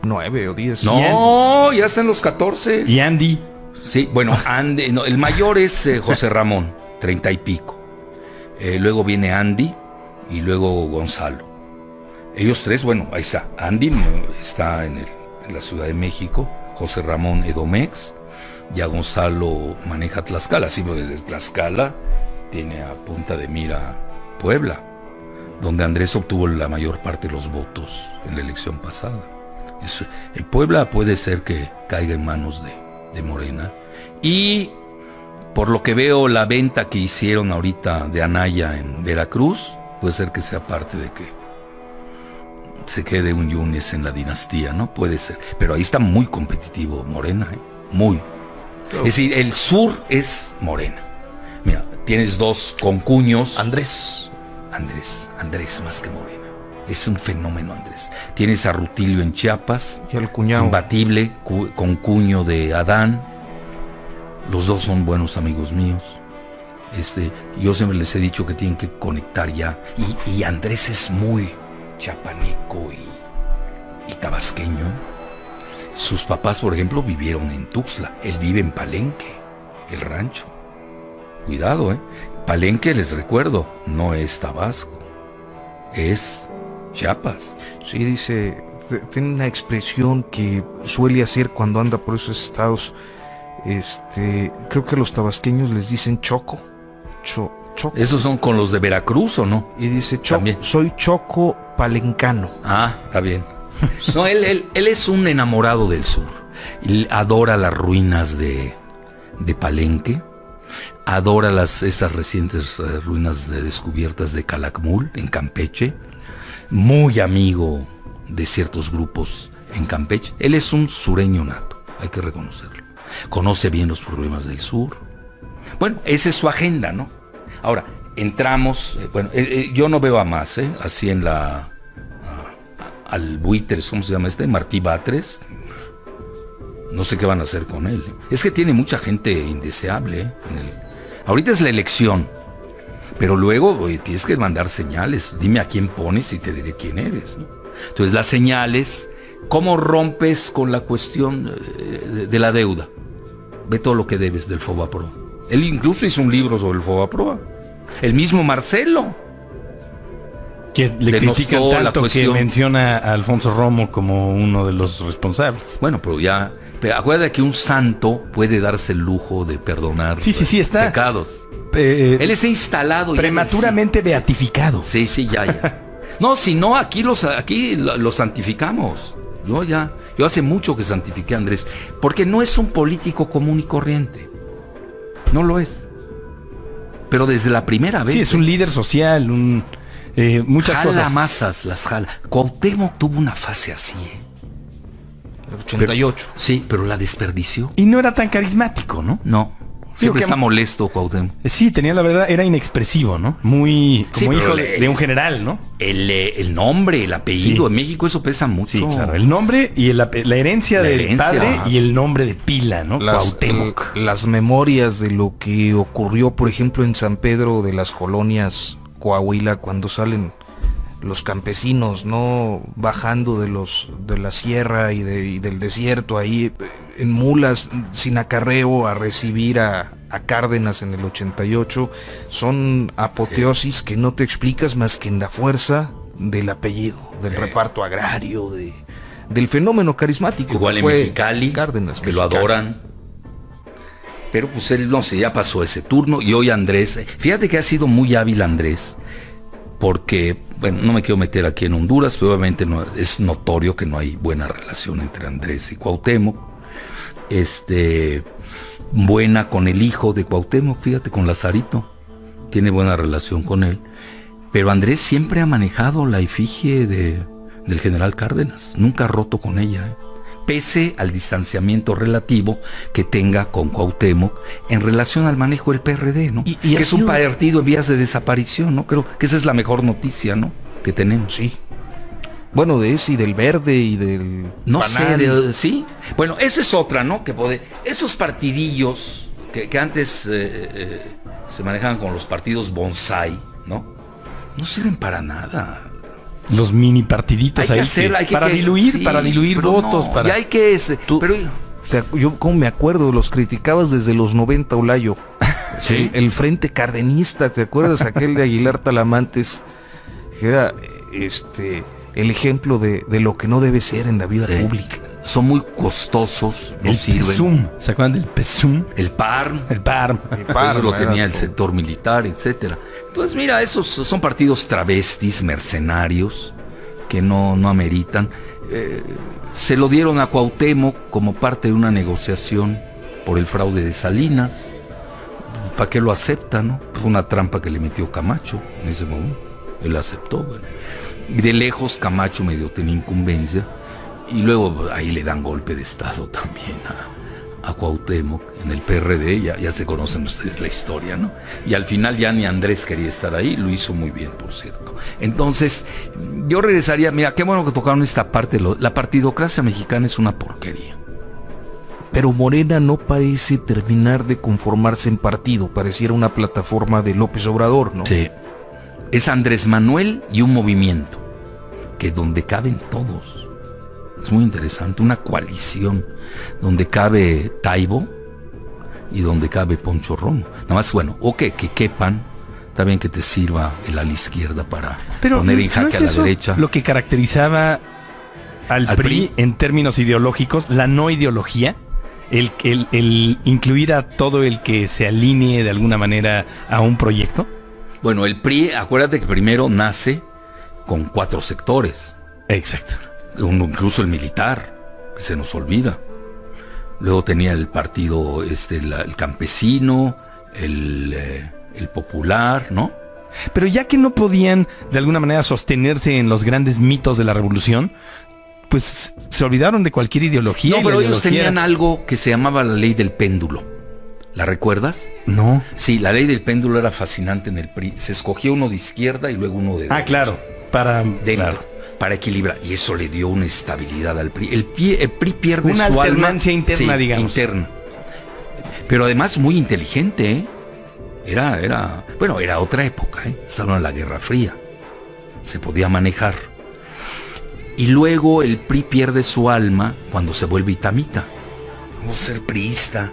9 o 10. No, ya está en los 14. ¿Y Andy? Sí, bueno, Andy, no, el mayor es José Ramón, 30 y pico. Luego viene Andy y luego Gonzalo. Ellos tres, bueno, ahí está. Andy está en la Ciudad de México, José Ramón Edomex, ya Gonzalo maneja Tlaxcala, sí, pero desde Tlaxcala tiene a punta de mira Puebla, donde Andrés obtuvo la mayor parte de los votos en la elección pasada. El Puebla puede ser que caiga en manos de Morena. Y por lo que veo, la venta que hicieron ahorita de Anaya en Veracruz, puede ser que sea parte de que se quede un Yunes en la dinastía, ¿no? Puede ser. Pero ahí está muy competitivo Morena, muy. Es decir, el sur es Morena. Mira, tienes dos concuños. Andrés más que Morena. Es un fenómeno, Andrés. Tienes a Rutilio en Chiapas, y al cuñado imbatible, concuño de Adán. Los dos son buenos amigos míos. Yo siempre les he dicho que tienen que conectar ya. Y Andrés es muy chapaneco y tabasqueño. Sus papás, por ejemplo, vivieron en Tuxtla. Él vive en Palenque, el rancho. Cuidado, Palenque, les recuerdo, no es Tabasco, es Chiapas. Sí, dice, tiene una expresión que suele hacer cuando anda por esos estados. Creo que los tabasqueños les dicen choco. Choco. ¿Esos son con los de Veracruz o no? Y dice, soy choco palencano. Ah, está bien. No, él es un enamorado del sur. Él adora las ruinas de Palenque. Adora esas recientes ruinas descubiertas de Calakmul, en Campeche. Muy amigo de ciertos grupos en Campeche. Él es un sureño nato, hay que reconocerlo. Conoce bien los problemas del sur. Bueno, esa es su agenda, ¿no? Ahora, entramos, yo no veo a más, así en al Buitres, ¿cómo se llama Martí Batres. No sé qué van a hacer con él. Es que tiene mucha gente indeseable, Ahorita es la elección. Pero luego, oye, tienes que mandar señales. Dime a quién pones y te diré quién eres, ¿no? Entonces, las señales, ¿cómo rompes con la cuestión de la deuda? Ve todo lo que debes del Fobaproa. Él incluso hizo un libro sobre el Fobaproa. El mismo Marcelo. Que le critican denostó la tanto que cuestión. menciona a Alfonso Romo como uno de los responsables. Bueno, pero acuérdate que un santo puede darse el lujo de perdonar Sí, está pecados. Él está instalado ya en el prematuramente beatificado. Sí, ya. No, si no, aquí lo santificamos. Yo hace mucho que santifiqué a Andrés, porque no es un político común y corriente. No lo es. Pero desde la primera vez. Sí, es un líder social, muchas jala cosas. masas, las jala. Cuauhtémoc tuvo una fase así, El 88. Sí, pero la desperdició. Y no era tan carismático, ¿no? No. Siempre que- está molesto Cuauhtémoc. Sí, tenía la verdad, era inexpresivo, ¿no? Muy Sí, como pero hijo de un general, ¿no? El nombre, el apellido, Sí. en México eso pesa mucho. Sí, claro. El nombre y la herencia La del herencia, padre ajá. y el nombre de pila, ¿no? Cuauhtémoc. Las memorias de lo que ocurrió, por ejemplo, en San Pedro de las Colonias, Coahuila, cuando salen los campesinos, ¿no? Bajando de la sierra y del desierto ahí en mulas sin acarreo a recibir a Cárdenas en el 88, son apoteosis que no te explicas más que en la fuerza del apellido, del reparto agrario, del fenómeno carismático. Igual que en fue Mexicali, Cárdenas, que lo Mexicali. adoran. Pero pues él, no sé, ya pasó ese turno. Y hoy Andrés, fíjate que ha sido muy hábil Andrés, porque, bueno, no me quiero meter aquí en Honduras, pero obviamente es notorio que no hay buena relación entre Andrés y Cuauhtémoc. Buena con el hijo de Cuauhtémoc, fíjate, con Lazarito. Tiene buena relación con él. Pero Andrés siempre ha manejado la efigie del general Cárdenas. Nunca ha roto con ella, pese al distanciamiento relativo que tenga con Cuauhtémoc en relación al manejo del PRD, ¿no? Y que ha es un sido- partido en vías de desaparición, ¿no? Creo que esa es la mejor noticia, ¿no? Que tenemos. Sí. Bueno, de ese y del verde y del No banal. sé, ¿sí? Bueno, esa es otra, ¿no? Esos partidillos que antes se manejaban con los partidos bonsai, ¿no? No sirven para nada. Los mini partiditos Hay que ahí. hacer, hay que para diluir, sí, para diluir pero votos. no, para... y hay que pero Yo como me acuerdo, los criticabas desde los 90, Olayo. Sí. El Frente Cardenista, ¿te acuerdas? Aquel de Aguilar Talamantes, que era el ejemplo de lo que no debe ser en la vida Sí. pública. son muy costosos, no el sirven. PESUM. ¿Se acuerdan del PESUM? El PARM. El PARM. Eso lo tenía el todo. sector militar, etcétera. Entonces, mira, esos son partidos travestis, mercenarios, que no ameritan. Se lo dieron a Cuauhtémoc como parte de una negociación por el fraude de Salinas. ¿Para qué lo acepta, no? Fue una trampa que le metió Camacho en ese momento. Él aceptó, bueno. Y de lejos Camacho medio tenía incumbencia. Y luego ahí le dan golpe de estado también a Cuauhtémoc en el PRD, ya se conocen ustedes la historia, ¿no? Y al final ya ni Andrés quería estar ahí, lo hizo muy bien, por cierto. Entonces, yo regresaría, mira, qué bueno que tocaron esta parte, la partidocracia mexicana es una porquería. Pero Morena no parece terminar de conformarse en partido, pareciera una plataforma de López Obrador, ¿no? Sí. Es Andrés Manuel y un movimiento, que donde caben todos. Es muy interesante, una coalición donde cabe Taibo y donde cabe Poncho Romo. Nada más, bueno, que quepan, está bien que te sirva el ala izquierda para poner en jaque ¿no es a la eso derecha. lo que caracterizaba al PRI PRI en términos ideológicos, la no ideología? El incluir a todo el que se alinee de alguna manera a un proyecto. Bueno, el PRI, acuérdate que primero nace con 4 sectores. Exacto. Incluso el militar, que se nos olvida. Luego tenía el partido el campesino, el popular, ¿no? Pero ya que no podían de alguna manera sostenerse en los grandes mitos de la revolución, pues se olvidaron de cualquier ideología. No, y pero la ellos ideología tenían algo que se llamaba la ley del péndulo. ¿La recuerdas? No. Sí, la ley del péndulo era fascinante en el PRI. Se escogía uno de izquierda y luego uno de derecha. Claro. Para Dentro. claro. Para equilibrar. Y eso le dio una estabilidad al PRI. El PRI pierde Una su alma. alternancia interna, digamos. Interna. Pero además muy inteligente, ¿eh? Era otra época, estaban en la Guerra Fría. Se podía manejar. Y luego el PRI pierde su alma cuando se vuelve itamita. Vamos a ser priista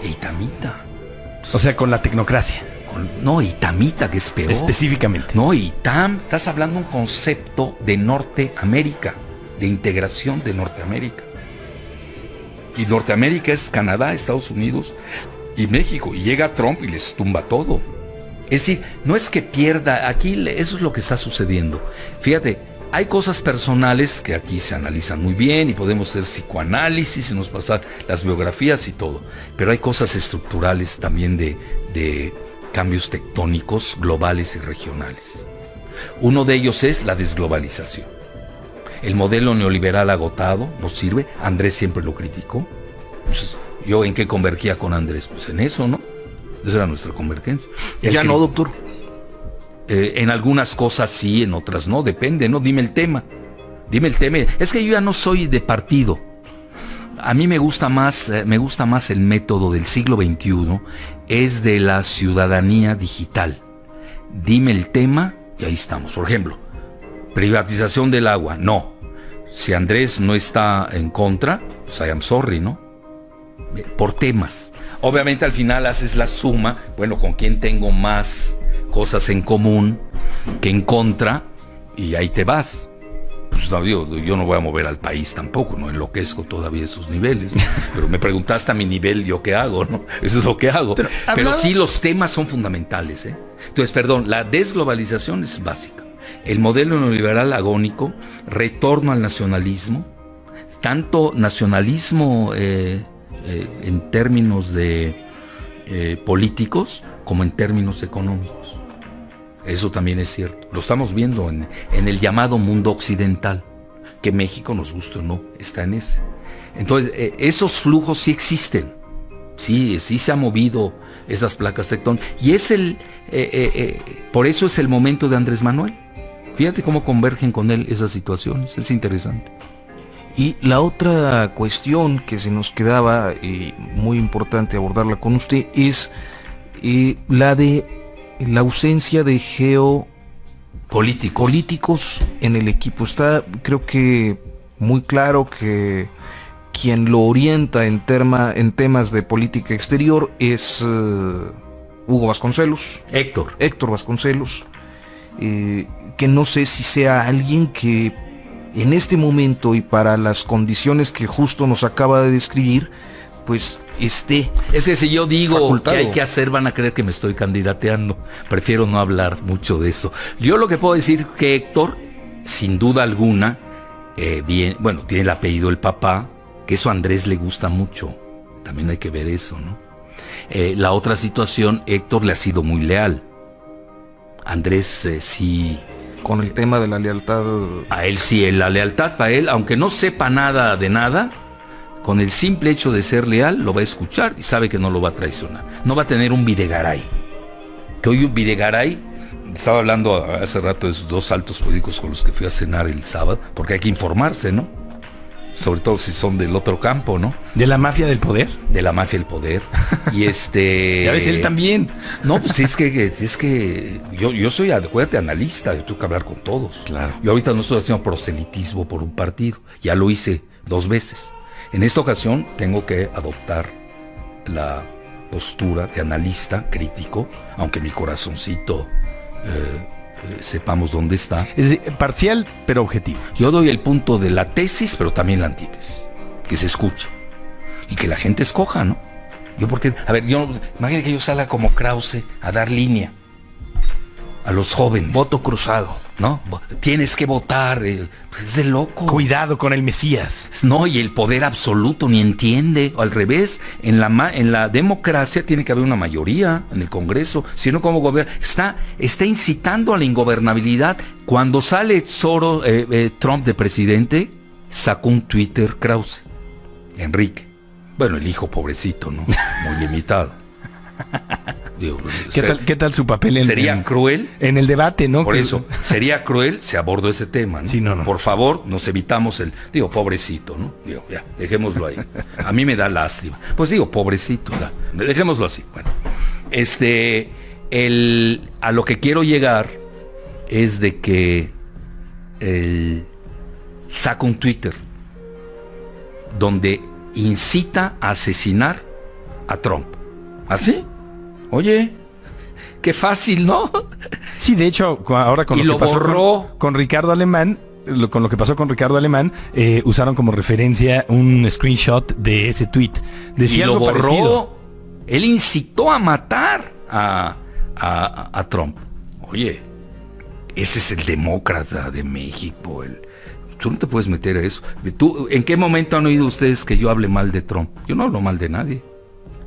e itamita. O sea, con la tecnocracia. No, itamita, que es peor. Específicamente. No, itam, estás hablando de un concepto de Norteamérica, de integración de Norteamérica. Y Norteamérica es Canadá, Estados Unidos y México. Y llega Trump y les tumba todo. Es decir, no es que pierda, aquí eso es lo que está sucediendo. Fíjate, hay cosas personales que aquí se analizan muy bien y podemos hacer psicoanálisis y nos pasar las biografías y todo. Pero hay cosas estructurales también de cambios tectónicos globales y regionales. Uno de ellos es la desglobalización. El modelo neoliberal agotado no sirve. Andrés siempre lo criticó. Pues, ¿yo en qué convergía con Andrés? Pues en eso, ¿no? Esa era nuestra convergencia. Ya no, doctor. En algunas cosas sí, en otras no, depende, ¿no? Dime el tema. Es que yo ya no soy de partido. A mí me gusta más el método del siglo XXI, es de la ciudadanía digital. Dime el tema y ahí estamos. Por ejemplo, privatización del agua, no. Si Andrés no está en contra, pues I am sorry, ¿no? Por temas. Obviamente al final haces la suma, bueno, con quién tengo más cosas en común que en contra, y ahí te vas. Pues yo no voy a mover al país tampoco, no enloquezco todavía esos niveles, ¿no? Pero me preguntaste a mi nivel, ¿yo qué hago? ¿No? Eso es lo que hago. Pero sí, los temas son fundamentales, ¿eh? Entonces, perdón, la desglobalización es básica. El modelo neoliberal agónico, retorno al nacionalismo, tanto nacionalismo en términos de políticos como en términos económicos. Eso también es cierto. Lo estamos viendo en el llamado mundo occidental, que México, nos guste o no, está en ese. Entonces, esos flujos sí existen. Sí se han movido esas placas tectónicas. Y es por eso es el momento de Andrés Manuel. Fíjate cómo convergen con él esas situaciones. Es interesante. Y la otra cuestión que se nos quedaba, muy importante abordarla con usted, es la de la ausencia de políticos en el equipo. Está, creo que, muy claro que quien lo orienta en temas de política exterior es Hugo Vasconcelos. Héctor Vasconcelos. Que no sé si sea alguien que en este momento y para las condiciones que justo nos acaba de describir, pues esté. Es que si yo digo facultado. Que hay que hacer, van a creer que me estoy candidateando. Prefiero no hablar mucho de eso. Yo lo que puedo decir es que Héctor, sin duda alguna, tiene el apellido del papá, que eso a Andrés le gusta mucho. También hay que ver eso, ¿no? La otra situación, Héctor le ha sido muy leal. Andrés sí. Con el tema de la lealtad. A él sí, la lealtad para él, aunque no sepa nada de nada, con el simple hecho de ser leal, lo va a escuchar y sabe que no lo va a traicionar. No va a tener un Videgaray. Que hoy un Videgaray, estaba hablando hace rato de esos dos altos políticos con los que fui a cenar el sábado, porque hay que informarse, ¿no? Sobre todo si son del otro campo, ¿no? ¿De la mafia del poder? De la mafia del poder. Y ya ves, él también. No, pues es que yo soy, acuérdate, analista, yo tengo que hablar con todos. Claro. Yo ahorita no estoy haciendo proselitismo por un partido, ya lo hice 2 veces. En esta ocasión tengo que adoptar la postura de analista crítico, aunque mi corazoncito sepamos dónde está. Es parcial, pero objetivo. Yo doy el punto de la tesis, pero también la antítesis. Que se escuche. Y que la gente escoja, ¿no? Imagínate que yo salga como Krause a dar línea a los jóvenes. Voto cruzado. ¿No? Tienes que votar. Es de loco. Cuidado con el Mesías. No, y el poder absoluto ni entiende. O al revés, en la democracia tiene que haber una mayoría en el Congreso. Si no, ¿cómo gobierna? Está incitando a la ingobernabilidad. Cuando sale Trump de presidente, sacó un Twitter Krause. Enrique. Bueno, el hijo pobrecito, ¿no? Muy limitado. Digo, ¿Qué tal su papel sería cruel en el debate, ¿no? Por eso, sería cruel si abordo ese tema, ¿no? Sí, no. Por favor, nos evitamos pobrecito, ¿no? Digo, ya, dejémoslo ahí. A mí me da lástima. Pues digo, pobrecito, dejémoslo así. Bueno, A lo que quiero llegar es de que saca un Twitter donde incita a asesinar a Trump. ¿Así? Oye, qué fácil, ¿no? Sí, de hecho, ahora con Y lo lo que pasó borró. con Ricardo Alemán, con lo que pasó con Ricardo Alemán, usaron como referencia un screenshot de ese tweet. Decía Y lo algo borró. parecido. Él incitó a matar a Trump. Oye, ese es el demócrata de México. Tú no te puedes meter a eso. ¿En qué momento han oído ustedes que yo hable mal de Trump? Yo no hablo mal de nadie.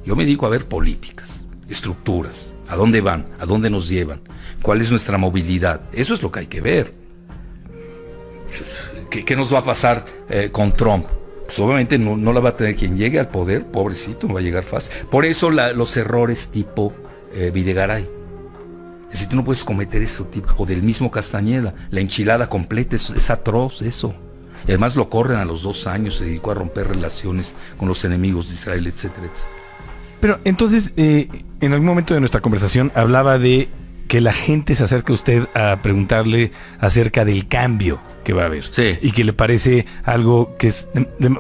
Yo me dedico a ver políticas, estructuras, a dónde van, a dónde nos llevan, cuál es nuestra movilidad. Eso es lo que hay que ver. ¿Qué nos va a pasar con Trump? Pues obviamente no la va a tener quien llegue al poder, pobrecito, no va a llegar fácil. Por eso los errores tipo Videgaray. Es decir, tú no puedes cometer eso tipo, o del mismo Castañeda, la enchilada completa, es atroz eso. Y además lo corren a los 2 años, se dedicó a romper relaciones con los enemigos de Israel, etcétera, etcétera. Pero entonces, en algún momento de nuestra conversación hablaba de que la gente se acerca a usted a preguntarle acerca del cambio que va a haber. Sí. Y que le parece algo que es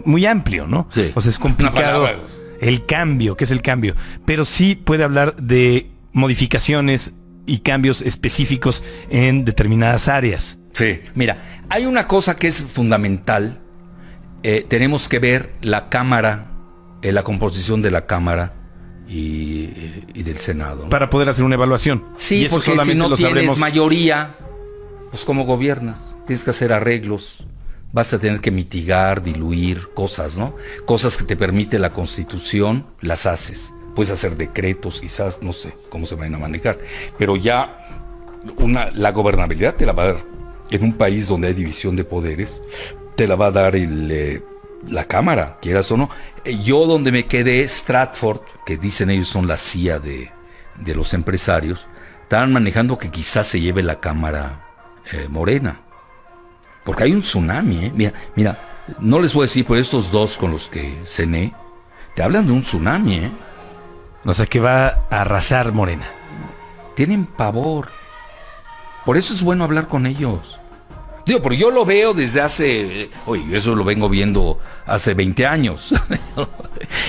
muy amplio, ¿no? Sí. O sea, es complicado. Una palabra. El cambio, ¿qué es el cambio? Pero sí puede hablar de modificaciones y cambios específicos en determinadas áreas. Sí. Mira, hay una cosa que es fundamental. Tenemos que ver la Cámara, la composición de la Cámara y del Senado, ¿no? Para poder hacer una evaluación. Sí, y eso porque solamente si no lo tienes sabremos. mayoría, pues ¿cómo gobiernas? Tienes que hacer arreglos. Vas a tener que mitigar, diluir cosas, ¿no? Cosas que te permite la Constitución, las haces. Puedes hacer decretos, quizás, no sé cómo se vayan a manejar. Pero ya la gobernabilidad te la va a dar en un país donde hay división de poderes, te la va a dar la Cámara, quieras o no. Yo donde me quedé, Stratford, que dicen ellos son la CIA de los empresarios, estaban manejando que quizás se lleve la Cámara Morena. Porque hay un tsunami, Mira, no les voy a decir, pero estos dos con los que cené, te hablan de un tsunami, O sea, que va a arrasar Morena. Tienen pavor. Por eso es bueno hablar con ellos. Digo, porque yo lo veo desde hace... Oye, eso lo vengo viendo hace 20 años.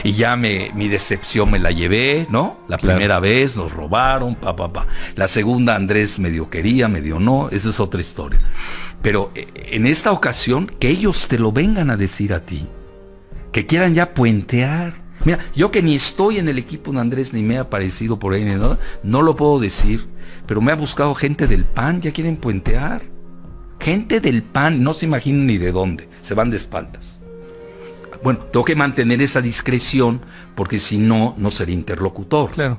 Y ya mi decepción me la llevé, ¿no? La primera vez nos robaron, La segunda Andrés medio quería, medio no. Eso es otra historia. Pero en esta ocasión, que ellos te lo vengan a decir a ti. Que quieran ya puentear. Mira, yo que ni estoy en el equipo de Andrés, ni me he aparecido por ahí, ni nada, no lo puedo decir. Pero me ha buscado gente del PAN, ya quieren puentear. Gente del PAN, no se imaginan ni de dónde, se van de espaldas. Bueno, tengo que mantener esa discreción, porque si no, no seré interlocutor. Claro.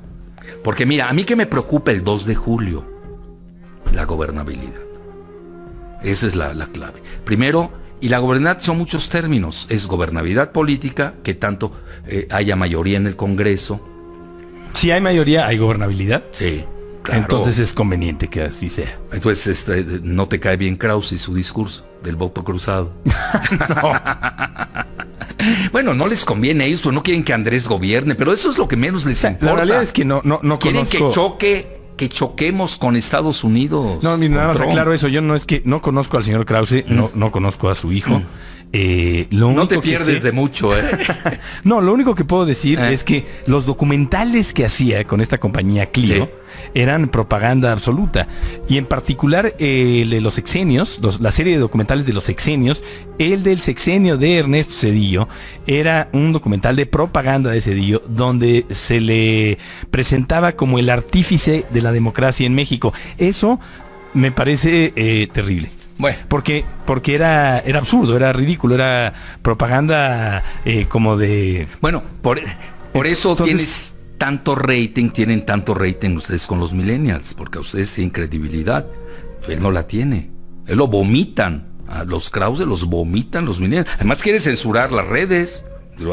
Porque mira, a mí que me preocupa el 2 de julio, la gobernabilidad. Esa es la clave. Primero, y la gobernabilidad son muchos términos. Es gobernabilidad política, que tanto haya mayoría en el Congreso. Si hay mayoría, hay gobernabilidad. Sí, claro. Entonces es conveniente que así sea. Entonces no te cae bien Krause y su discurso del voto cruzado. Bueno, no les conviene a ellos, pues no quieren que Andrés gobierne, pero eso es lo que menos les importa. La realidad es que no quieren conozco... que choquemos con Estados Unidos. No, mira, nada más Trump. aclaro eso. Yo no es que no conozco al señor Krause, no conozco a su hijo. Lo No único te que pierdes sé- de mucho, ¿eh? No, lo único que puedo decir es que los documentales que hacía con esta compañía Clio Sí. eran propaganda absoluta. Y en particular el de los sexenios, la serie de documentales de los sexenios, el del sexenio de Ernesto Zedillo, era un documental de propaganda de Zedillo donde se le presentaba como el artífice de la democracia en México. Eso me parece terrible. Bueno, Porque era absurdo, era ridículo, era propaganda como de... bueno, por eso Entonces- tienen tanto rating ustedes con los millennials, porque a ustedes tienen credibilidad. Él no la tiene. Él lo vomitan. A los Krause los vomitan los millennials. Además quiere censurar las redes.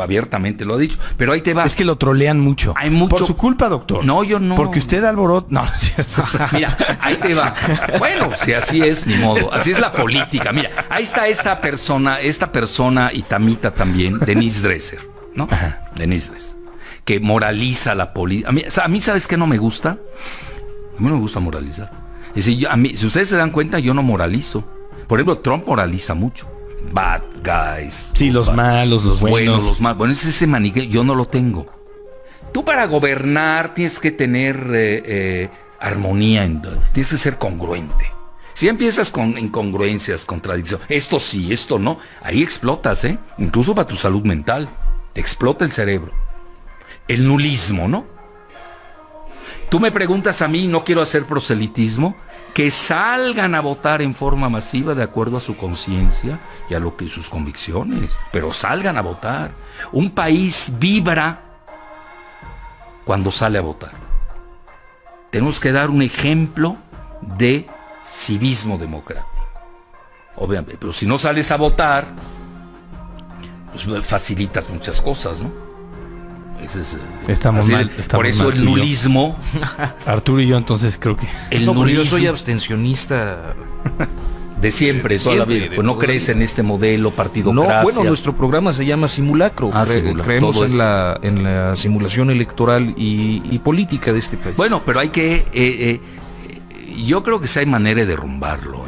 Abiertamente lo ha dicho. Pero ahí te va. Es que lo trolean mucho. Hay mucho- Por su culpa, doctor. No, yo no. Porque usted alborot... No, es cierto. Mira, ahí te va. Bueno, si así es, ni modo. Así es la política. Mira, ahí está esta persona y Tamita también, Denise Dresser, ¿no? Denise Dresser, que moraliza la política. A mí, ¿sabes qué no me gusta? A mí no me gusta moralizar. Es decir, si ustedes se dan cuenta, yo no moralizo. Por ejemplo, Trump moraliza mucho. Bad guys. Sí, los malos, los buenos. Los malos. Bueno, es ese maniqueo, yo no lo tengo. Tú para gobernar tienes que tener armonía, tienes que ser congruente. Si empiezas con incongruencias, contradicciones, esto sí, esto no, ahí explotas, incluso para tu salud mental. Te explota el cerebro. El nulismo, ¿no? Tú me preguntas a mí, no quiero hacer proselitismo, que salgan a votar en forma masiva de acuerdo a su conciencia y a lo que sus convicciones, pero salgan a votar. Un país vibra cuando sale a votar. Tenemos que dar un ejemplo de civismo democrático. Obviamente, pero si no sales a votar, pues facilitas muchas cosas, ¿no? Ese es, estamos mal. Por eso el nulismo. Arturo y yo entonces creo que... El nulismo, yo soy abstencionista de siempre, toda la vida. Pues no crees en este modelo partidocracia. No, bueno, nuestro programa se llama Simulacro. Creemos en la simulación electoral y política de este país. Bueno, pero hay que... yo creo que sí hay manera de derrumbarlo,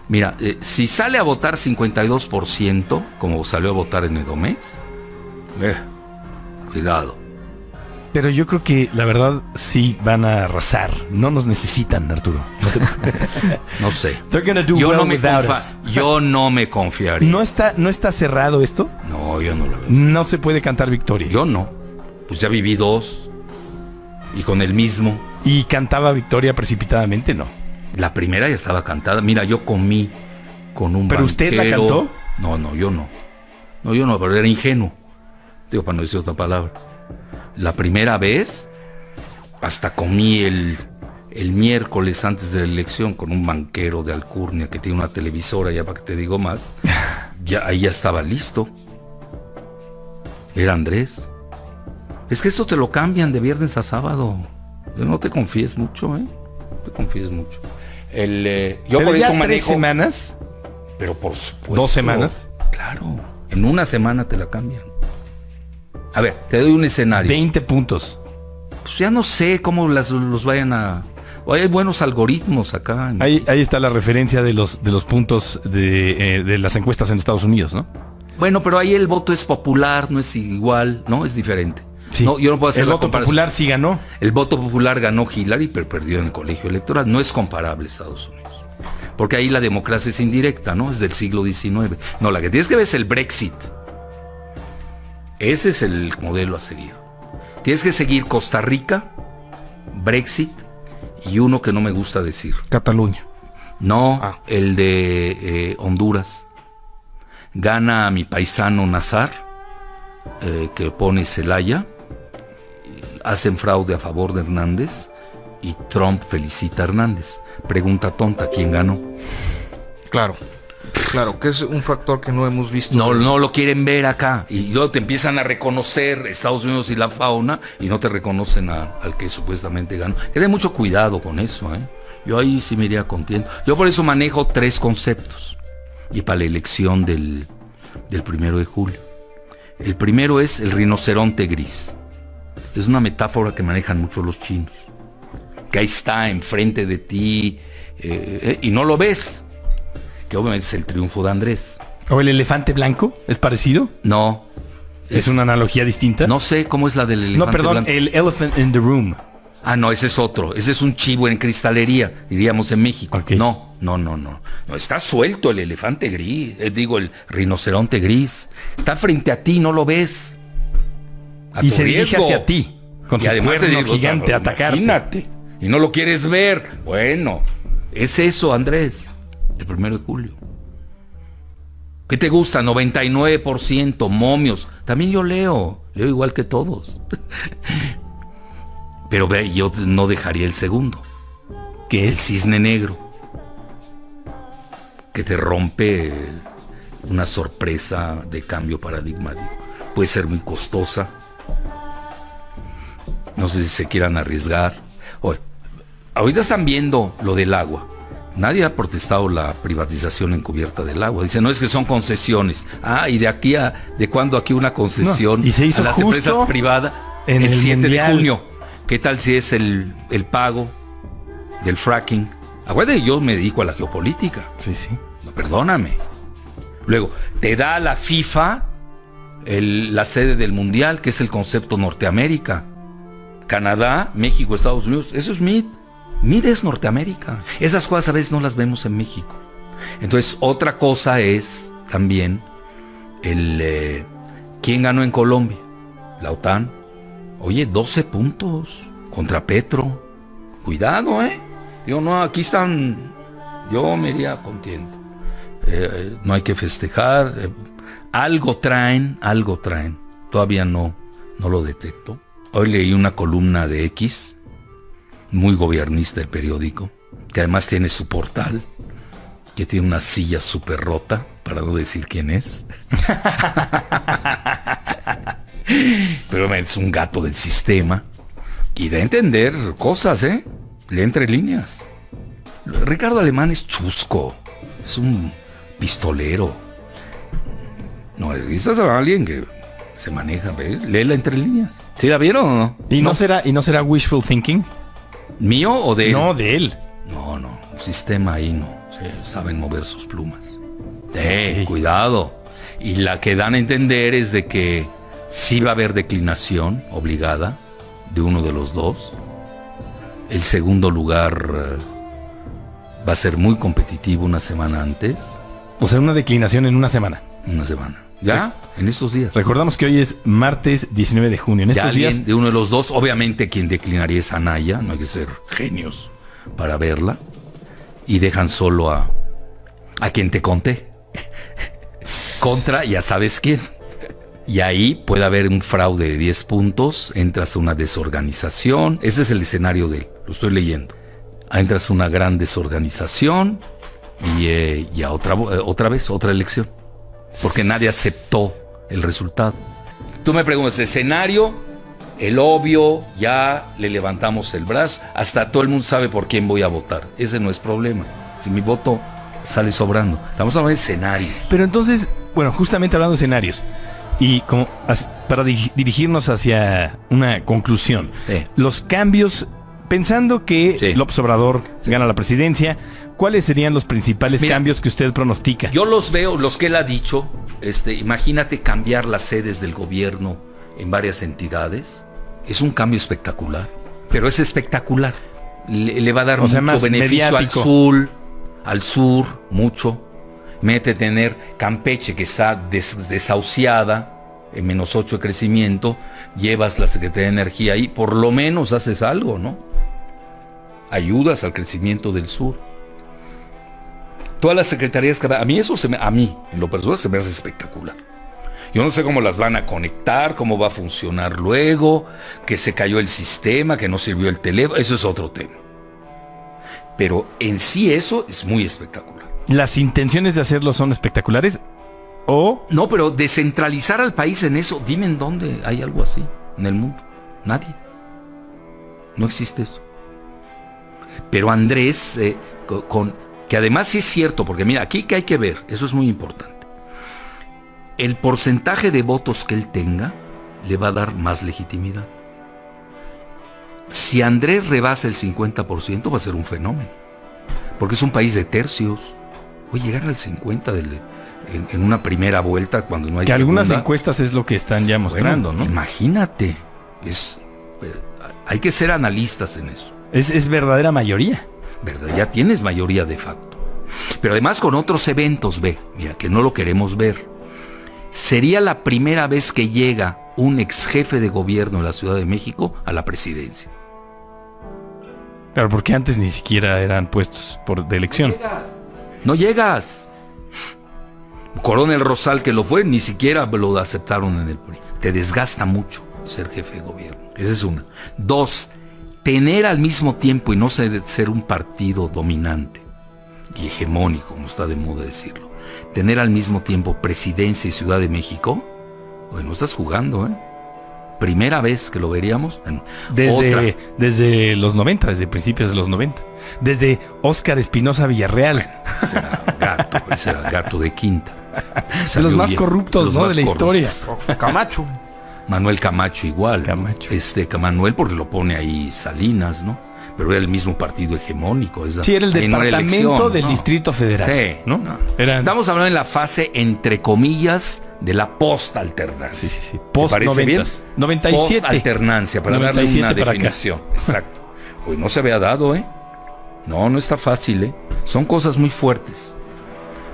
Mira, si sale a votar 52%, como salió a votar en Edomex, cuidado. Pero yo creo que la verdad sí van a arrasar. No nos necesitan, Arturo. No sé. Yo no me confiaría. ¿No está cerrado esto? No, yo no lo veo. No se puede cantar victoria. Yo no. Pues ya viví 2. Y con el mismo. ¿Y cantaba victoria precipitadamente? No. La primera ya estaba cantada. Mira, yo comí con un ¿Pero banquero. usted la cantó? No, yo no. No, yo no, pero era ingenuo. Digo, para no decir otra palabra. La primera vez, hasta comí el miércoles antes de la elección con un banquero de Alcurnia que tiene una televisora, ya para que te digo más. Ahí ya estaba listo. Era Andrés. Es que esto te lo cambian de viernes a sábado. No te confíes mucho, No te confíes mucho. Yo por eso manejo... 3 semanas. Pero por supuesto. 2 semanas. Claro. En una semana te la cambian. A ver, te doy un escenario. 20 puntos. Pues ya no sé cómo los vayan a... Hay buenos algoritmos acá. Ahí está la referencia de los puntos de las encuestas en Estados Unidos, ¿no? Bueno, pero ahí el voto es popular, no es igual, ¿no? Es diferente. Sí. No, yo no puedo hacer el voto popular sí ganó. El voto popular ganó Hillary, pero perdió en el colegio electoral. No es comparable Estados Unidos. Porque ahí la democracia es indirecta, ¿no? Es del siglo XIX. No, la que tienes que ver es el Brexit. Ese es el modelo a seguir. Tienes que seguir Costa Rica, Brexit y uno que no me gusta decir. Cataluña. No, el de Honduras. Gana mi paisano Nazar, que pone Zelaya. Hacen fraude a favor de Hernández y Trump felicita a Hernández. Pregunta tonta, ¿quién ganó? Claro, que es un factor que no hemos visto. No lo quieren ver acá. Y luego te empiezan a reconocer Estados Unidos y la fauna y no te reconocen al que supuestamente ganó. Ten mucho cuidado con eso, Yo ahí sí me iría contento. Yo por eso manejo 3 conceptos. Y para la elección del 1 de julio. El primero es el rinoceronte gris. Es una metáfora que manejan mucho los chinos. Que ahí está enfrente de ti y no lo ves. Que obviamente es el triunfo de Andrés. ¿O el elefante blanco? ¿Es parecido? No. ¿Es una analogía distinta? No sé cómo es la del elefante blanco. No, perdón, el elephant in the room. Ah, no, ese es otro. Ese es un chivo en cristalería, diríamos en México. Okay. No, está suelto el elefante gris. El rinoceronte gris. Está frente a ti, no lo ves. Y se dirige hacia ti. Con su cuerno gigante a atacarte. Imagínate. Y no lo quieres ver. Bueno, es eso, Andrés. El 1 de julio. ¿Qué te gusta? 99%, momios. También yo leo igual que todos. Pero yo no dejaría el segundo. Que es el cisne negro. Que te rompe una sorpresa de cambio paradigmático. Puede ser muy costosa. No sé si se quieran arriesgar. Oye, ahorita están viendo lo del agua. Nadie ha protestado la privatización encubierta del agua. Dice, no, es que son concesiones. Y de cuándo aquí una concesión y se hizo a las empresas privadas en el 7 mundial. de junio. ¿Qué tal si es el pago del fracking. Acuérdate, yo me dedico a la geopolítica. Sí, sí. No, perdóname. Luego, te da la FIFA la sede del Mundial, que es el concepto Norteamérica. Canadá, México, Estados Unidos. Eso es MID. MID es Norteamérica. Esas cosas a veces no las vemos en México. Entonces, otra cosa es también ¿quién ganó en Colombia? La OTAN. Oye, 12 puntos contra Petro. Cuidado, Digo, no, aquí están. Yo me iría contento. No hay que festejar. Algo traen. Todavía no lo detecto. Hoy leí una columna de X, muy gobiernista el periódico, que además tiene su portal, que tiene una silla súper rota, para no decir quién es. Pero es un gato del sistema. Y de entender cosas, lee entre líneas. Ricardo Alemán es chusco. Es un pistolero. No, estás a alguien que se maneja, léela entre líneas. ¿Sí la vieron o no? ¿Y no será wishful thinking? ¿Mío o de él? No, de él. No, un sistema ahí no. Saben mover sus plumas. Sí. Cuidado. Y la que dan a entender es de que sí va a haber declinación obligada de uno de los dos. El segundo lugar va a ser muy competitivo una semana antes. O sea, una declinación en una semana. Una semana. ¿Ya? En estos días. Recordamos que hoy es martes 19 de junio. En estos días de uno de los dos, obviamente quien declinaría es Anaya, no hay que ser genios para verla. Y dejan solo a quien te conté. Contra, ya sabes quién. Y ahí puede haber un fraude de 10 puntos, entras a una desorganización. Ese es el escenario de él, lo estoy leyendo. Entras a una gran desorganización y a otra vez, otra elección. Porque nadie aceptó el resultado. Tú me preguntas, escenario, el obvio, ya le levantamos el brazo, hasta todo el mundo sabe por quién voy a votar. Ese no es problema. Si mi voto sale sobrando. Estamos hablando de escenarios. Pero entonces, bueno, justamente hablando de escenarios, y como para dirigirnos hacia una conclusión, los cambios, pensando que López Obrador gana la presidencia, ¿cuáles serían los principales cambios que usted pronostica? Yo los veo, los que él ha dicho. Imagínate cambiar las sedes del gobierno en varias entidades. Es un cambio espectacular. Pero es espectacular. Le va a dar mucho beneficio mediático. Al sur, mucho. Mete tener Campeche, que está desahuciada, en -8 de crecimiento. Llevas la Secretaría de Energía ahí. Por lo menos haces algo, ¿no? Ayudas al crecimiento del sur. Todas las secretarías, a mí en lo personal se me hace espectacular. Yo no sé cómo las van a conectar, cómo va a funcionar luego, que se cayó el sistema, que no sirvió el teléfono, eso es otro tema. Pero en sí eso es muy espectacular. ¿Las intenciones de hacerlo son espectaculares? ¿O? No, pero descentralizar al país en eso, dime en dónde hay algo así en el mundo. Nadie. No existe eso. Pero Andrés, que además sí es cierto, porque mira, aquí que hay que ver, eso es muy importante. El porcentaje de votos que él tenga le va a dar más legitimidad. Si Andrés rebasa el 50%, va a ser un fenómeno. Porque es un país de tercios. Voy a llegar al 50% en una primera vuelta cuando no hay que segunda. Algunas encuestas es lo que están ya mostrando, ¿no? Imagínate. Hay que ser analistas en eso. Es verdadera mayoría. ¿Verdad? Ya tienes mayoría de facto. Pero además con otros eventos, mira, que no lo queremos ver. Sería la primera vez que llega un ex jefe de gobierno de la Ciudad de México a la presidencia. Claro, porque antes ni siquiera eran puestos de elección. No llegas. Coronel Rosal, que lo fue, ni siquiera lo aceptaron en el PRI. Te desgasta mucho ser jefe de gobierno. Esa es una. 2, tener al mismo tiempo y no ser un partido dominante y hegemónico, como está de moda decirlo. Tener al mismo tiempo presidencia y Ciudad de México. Oye, no estás jugando, Primera vez que lo veríamos. Desde los 90, desde principios de los 90. Desde Óscar Espinosa Villarreal. Ese era gato de quinta. De los más corruptos, ¿no? De la historia. Camacho. Manuel Camacho igual. Camacho. Manuel porque lo pone ahí Salinas, ¿no? pero era el mismo partido hegemónico. Sí, era el departamento del Distrito Federal. Sí, ¿no? Estamos hablando en la fase, entre comillas, de la post-alternancia. Sí. Post-90. bien? 97. Post-alternancia, para darle una definición. Exacto. Hoy no se había dado, ¿eh? No está fácil, ¿eh? Son cosas muy fuertes.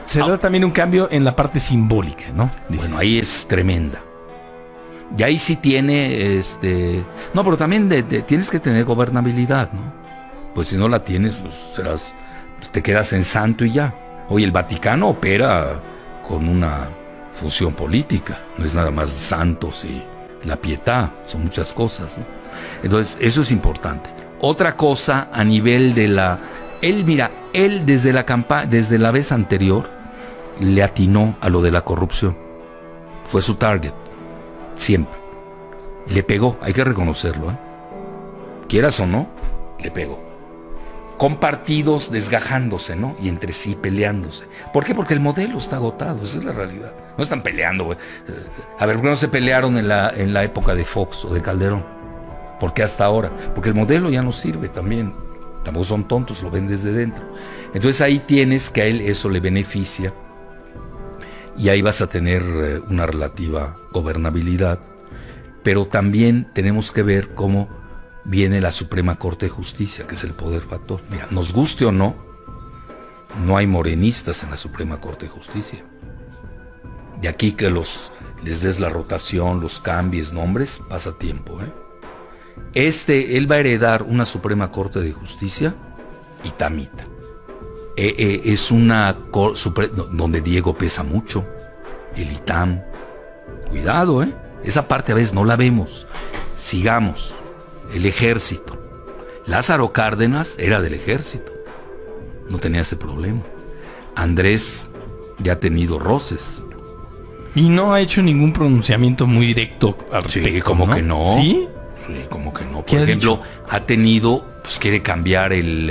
Se da también un cambio en la parte simbólica, ¿no? Bueno, ahí es tremenda. Y ahí sí tiene, no, pero también tienes que tener gobernabilidad, ¿no? Pues si no la tienes, pues te quedas en santo y ya. Hoy el Vaticano opera con una función política, no es nada más santos y la pietad, son muchas cosas, ¿no? Entonces, eso es importante. Otra cosa a nivel de él desde la vez anterior le atinó a lo de la corrupción. Fue su target. Siempre. Le pegó, hay que reconocerlo, ¿eh? Quieras o no, le pegó. Con partidos desgajándose, ¿no? Y entre sí peleándose. ¿Por qué? Porque el modelo está agotado, esa es la realidad. No están peleando, güey. A ver, ¿por qué no se pelearon en la época de Fox o de Calderón? ¿Por qué hasta ahora? Porque el modelo ya no sirve también. Tampoco son tontos, lo ven desde dentro. Entonces ahí tienes que a él eso le beneficia. Y ahí vas a tener una relativa gobernabilidad, pero también tenemos que ver cómo viene la Suprema Corte de Justicia, que es el poder factor. Mira, nos guste o no, no hay morenistas en la Suprema Corte de Justicia. De aquí que les des la rotación, los cambies, nombres, pasa tiempo, ¿eh? Él va a heredar una Suprema Corte de Justicia itamita. Es una donde Diego pesa mucho, el ITAM. Cuidado, esa parte a veces no la vemos. Sigamos. El ejército. Lázaro Cárdenas era del ejército, no tenía ese problema. Andrés ya ha tenido roces y no ha hecho ningún pronunciamiento muy directo al respecto. Sí, como que no. ¿Sí? Sí, como que no. Por ejemplo, ha tenido, pues quiere cambiar el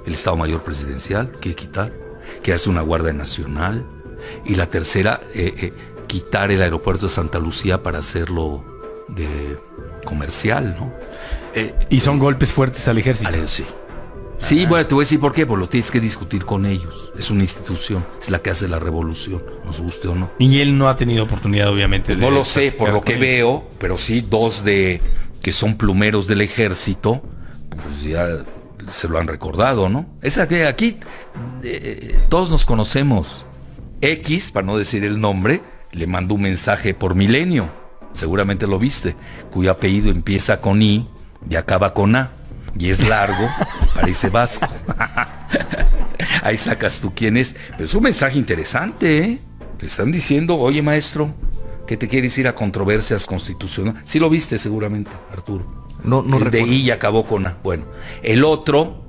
Estado Mayor Presidencial, quiere quitar, quiere hacer una Guardia Nacional. Y la tercera, quitar el aeropuerto de Santa Lucía para hacerlo de comercial, ¿no? Y son golpes fuertes al ejército. Sí. Sí, bueno, te voy a decir por qué, pues lo tienes que discutir con ellos. Es una institución, es la que hace la revolución, nos guste o no. Y él no ha tenido oportunidad, obviamente. No lo sé, por lo que veo, pero sí, dos que son plumeros del ejército, pues ya se lo han recordado, ¿no? Esa que aquí todos nos conocemos. X, para no decir el nombre, le mandó un mensaje por Milenio, seguramente lo viste, cuyo apellido empieza con I y acaba con A, y es largo, parece vasco. Ahí sacas tú quién es, pero es un mensaje interesante, ¿eh? Te están diciendo, oye maestro, que te quieres ir a controversias constitucionales. Sí lo viste seguramente, Arturo. No el recuerdo. De I y acabó con A. Bueno, el otro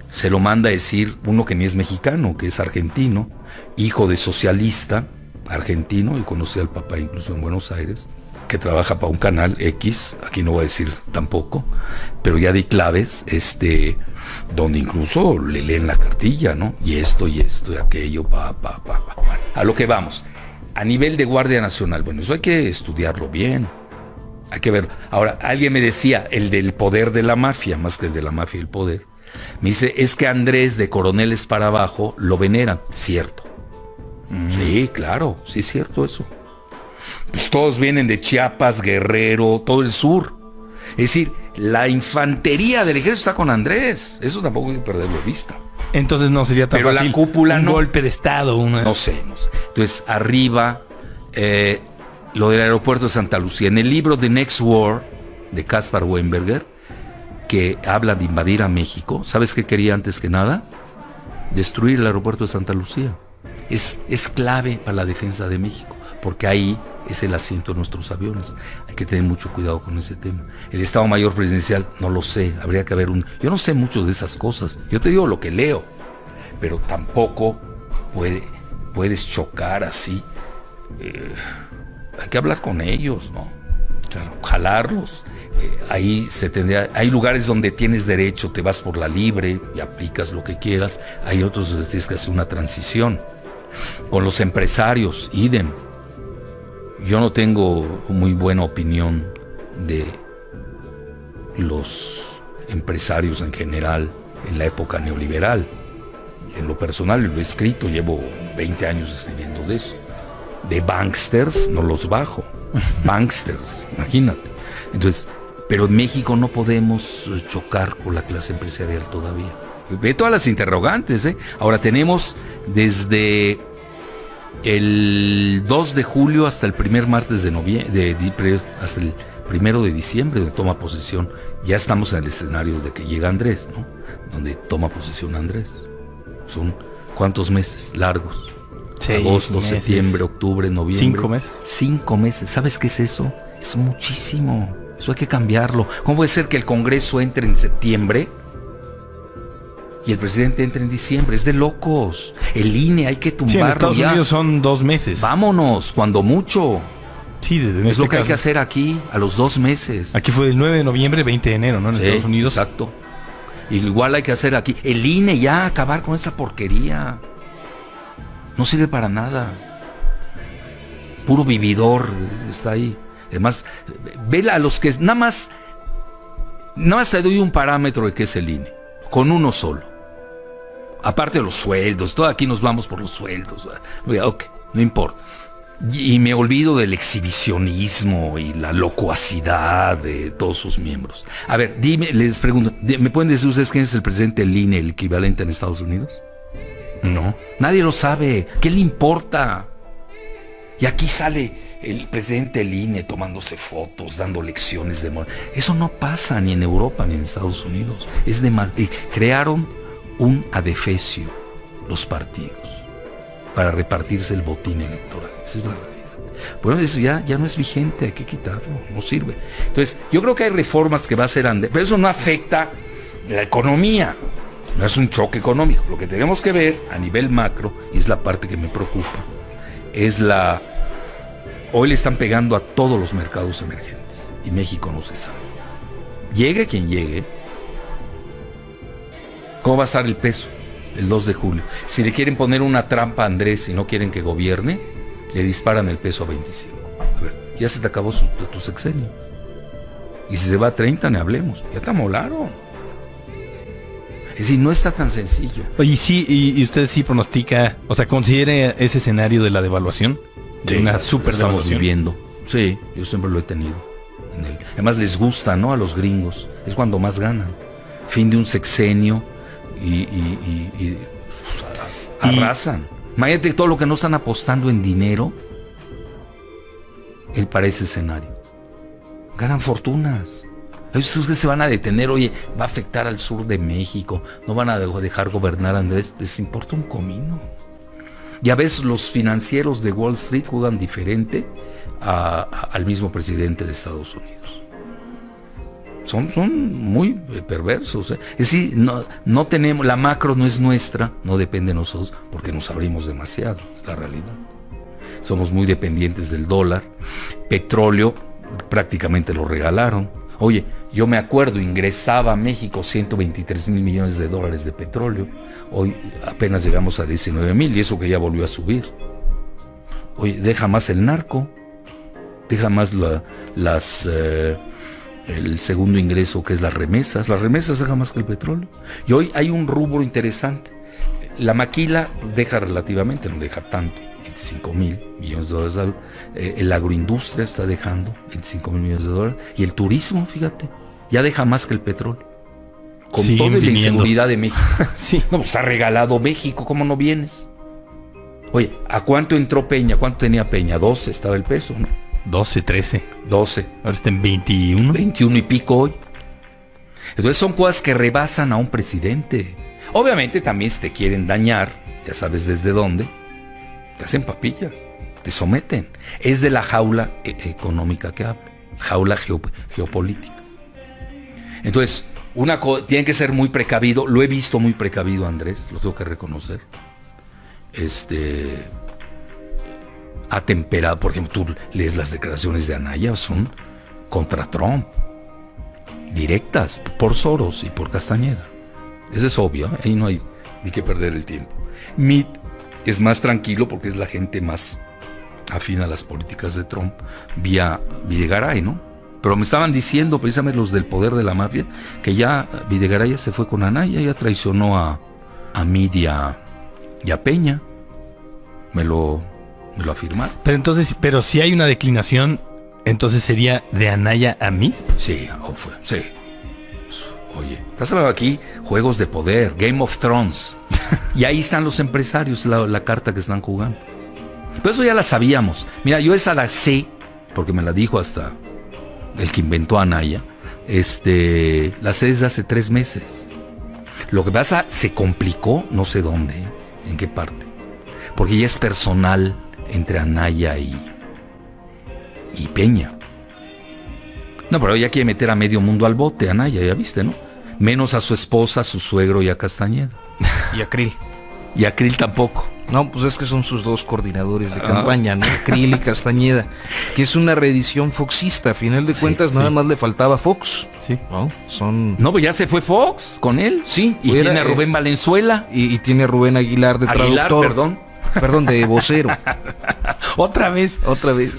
se lo manda a decir uno que ni es mexicano, que es argentino, hijo de socialista argentino, y conocí al papá incluso en Buenos Aires, que trabaja para un canal X, aquí no voy a decir tampoco, pero ya di claves, donde incluso le leen la cartilla, ¿no? Y esto y aquello, a lo que vamos. A nivel de Guardia Nacional, bueno, eso hay que estudiarlo bien. Hay que ver. Ahora, alguien me decía, el del poder de la mafia, más que el de la mafia y el poder. Me dice, es que Andrés, de coroneles para abajo, lo veneran. Cierto. Sí, claro, sí es cierto eso. Pues todos vienen de Chiapas, Guerrero, todo el sur. Es decir, la infantería del ejército está con Andrés. Eso tampoco hay que perderlo de vista. Entonces no sería tan pero fácil la cúpula un no. golpe de estado. No sé. Entonces, arriba, lo del aeropuerto de Santa Lucía. En el libro The Next War, de Caspar Weinberger, que habla de invadir a México, ¿sabes qué quería antes que nada? Destruir el aeropuerto de Santa Lucía. Es clave para la defensa de México, porque ahí es el asiento de nuestros aviones. Hay que tener mucho cuidado con ese tema. El Estado Mayor Presidencial, no lo sé, habría que haber yo no sé mucho de esas cosas, yo te digo lo que leo, pero tampoco puedes chocar así. Hay que hablar con ellos, ¿no? Claro. Jalarlos. Ahí hay lugares donde tienes derecho, te vas por la libre y aplicas lo que quieras. Hay otros donde tienes que hacer una transición. Con los empresarios, idem. Yo no tengo muy buena opinión de los empresarios en general en la época neoliberal. En lo personal lo he escrito, llevo 20 años escribiendo de eso. De banksters no los bajo. Banksters, imagínate. Entonces, pero en México no podemos chocar con la clase empresarial todavía. Ve todas las interrogantes, ¿eh? Ahora tenemos desde el 2 de julio hasta el primer martes de noviembre, hasta el 1 de diciembre, donde toma posesión. Ya estamos en el escenario de que llega Andrés, ¿no? Donde toma posesión Andrés. Son ¿cuántos meses? Largos. 6 agosto, meses. septiembre, octubre, noviembre. 5 meses. 5 meses. ¿Sabes qué es eso? Es muchísimo. Eso hay que cambiarlo. ¿Cómo puede ser que el Congreso entre en septiembre y el presidente entre en diciembre? Es de locos. El INE hay que tumbarlo. Sí, en Estados Unidos son 2 meses. Vámonos, cuando mucho. Sí, en Es este lo que hay caso. que hacer aquí, a los 2 meses. Aquí fue el 9 de noviembre, 20 de enero, ¿no? En Estados Unidos. Exacto. Igual hay que hacer aquí. El INE ya, acabar con esa porquería. No sirve para nada. Puro vividor está ahí. Además, vela a los que nada más te doy un parámetro de qué es el INE. Con uno solo. Aparte de los sueldos, todo aquí nos vamos por los sueldos. Ok, no importa. Y me olvido del exhibicionismo y la locuacidad de todos sus miembros. A ver, dime, les pregunto, ¿me pueden decir ustedes quién es el presidente del INE, el equivalente en Estados Unidos? No. Nadie lo sabe. ¿Qué le importa? Y aquí sale el presidente del INE tomándose fotos, dando lecciones de moral. Eso no pasa ni en Europa ni en Estados Unidos. Es de mal. Crearon un adefesio los partidos para repartirse el botín electoral. Esa es la realidad. Bueno, eso ya no es vigente, hay que quitarlo, no sirve. Entonces, yo creo que hay reformas que va a hacer Andrés, pero eso no afecta la economía. No es un choque económico. Lo que tenemos que ver a nivel macro, y es la parte que me preocupa, es hoy le están pegando a todos los mercados emergentes y México no se sabe. Llegue quien llegue, ¿cómo va a estar el peso el 2 de julio? Si le quieren poner una trampa a Andrés y no quieren que gobierne, le disparan el peso a 25. A ver, ya se te acabó tu sexenio. Y si se va a 30, ni hablemos. Ya te amolaron. Es decir, no está tan sencillo. Oye, sí, y usted sí pronostica, o sea, considera ese escenario de la devaluación, de una super estamos devaluación. viviendo. Sí, yo siempre lo he tenido. Además les gusta, ¿no? A los gringos. Es cuando más ganan. Fin de un sexenio y arrasan. Imagínate todo lo que no están apostando en dinero para ese escenario. Ganan fortunas. Ustedes se van a detener, oye, va a afectar al sur de México, no van a dejar gobernar a Andrés, les importa un comino. Y a veces los financieros de Wall Street juegan diferente al mismo presidente de Estados Unidos. Son muy perversos, ¿eh? Es decir, no tenemos, la macro no es nuestra, no depende de nosotros, porque nos abrimos demasiado, es la realidad. Somos muy dependientes del dólar. Petróleo prácticamente lo regalaron. Oye, yo me acuerdo, ingresaba a México 123,000 millones de dólares de petróleo. Hoy apenas llegamos a 19,000 y eso que ya volvió a subir. Oye, deja más el narco, deja más el segundo ingreso, que es las remesas. Las remesas deja más que el petróleo. Y hoy hay un rubro interesante. La maquila deja relativamente, no deja tanto, 25,000 millones de dólares. La agroindustria está dejando 25,000 millones de dólares. Y el turismo, fíjate, ya deja más que el petróleo. Con Siguen toda la viniendo. inseguridad de México. Sí. No, pues está regalado México, ¿cómo no vienes? Oye, ¿a cuánto entró Peña? ¿Cuánto tenía Peña? 12 estaba el peso, ¿no? 12, 13. 12. Ahora está en 21. 21 y pico hoy. Entonces son cosas que rebasan a un presidente. Obviamente también si te quieren dañar, ya sabes desde dónde, te hacen papilla, te someten. Es de la jaula económica que hablo, jaula geopolítica. Entonces, tiene que ser muy precavido. Lo he visto muy precavido, Andrés, lo tengo que reconocer. Atemperado, por ejemplo, tú lees las declaraciones de Anaya, son contra Trump, directas, por Soros y por Castañeda. Eso es obvio, ¿eh? Ahí no hay ni que perder el tiempo. Mitt es más tranquilo porque es la gente más afín a las políticas de Trump, vía Videgaray, ¿no? Pero me estaban diciendo, precisamente los del poder de la mafia, que ya Videgaray se fue con Anaya, ya traicionó a Mid y a Peña. Me lo afirmaron. Pero si hay una declinación, entonces sería de Anaya a Mid. Sí, sí. Oye, estás hablando aquí juegos de poder, Game of Thrones. Y ahí están los empresarios, la carta que están jugando. Pero eso ya la sabíamos. Mira, yo esa la sé, porque me la dijo hasta el que inventó a Anaya. La sé desde hace 3 meses. Lo que pasa, se complicó, no sé dónde, en qué parte. Porque ya es personal entre Anaya y Peña. No, pero ella quiere meter a medio mundo al bote, Anaya, ya viste, ¿no? Menos a su esposa, a su suegro y a Castañeda. Y a Krill. Y a Krill tampoco. No, pues es que son sus 2 coordinadores de campaña, ¿no? Krill y Castañeda. Que es una reedición foxista. A final de cuentas, nada más le faltaba Fox. Sí. ¿No? No, pues ya se fue Fox con él. Sí. Y tiene a Rubén Valenzuela. Y tiene a Rubén Aguilar de traductor. Perdón, de vocero. Otra vez.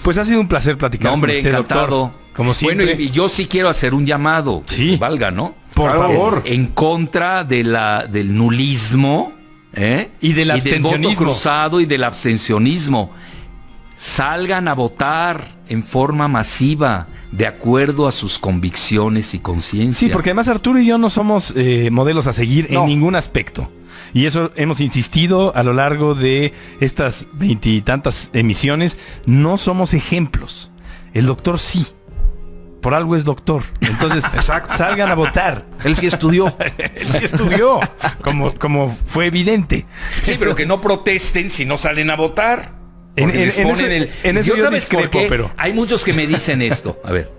Pues ha sido un placer platicar con usted, encantado. Doctor. Como siempre. Bueno, y yo sí quiero hacer un llamado. Sí. Que valga, ¿no? Por favor. En contra del nulismo. Y del abstencionismo. Del voto cruzado y del abstencionismo. Salgan a votar en forma masiva, de acuerdo a sus convicciones y conciencia. Sí, porque además Arturo y yo no somos modelos a seguir en ningún aspecto. Y eso hemos insistido a lo largo de estas 20 y tantas emisiones. No somos ejemplos. El doctor sí. Por algo es doctor. Entonces, salgan a votar. Él sí estudió. Él sí estudió. Como fue evidente. Sí, pero que no protesten si no salen a votar. En eso yo ¿sabes discrepo, por qué? pero... Hay muchos que me dicen esto. A ver,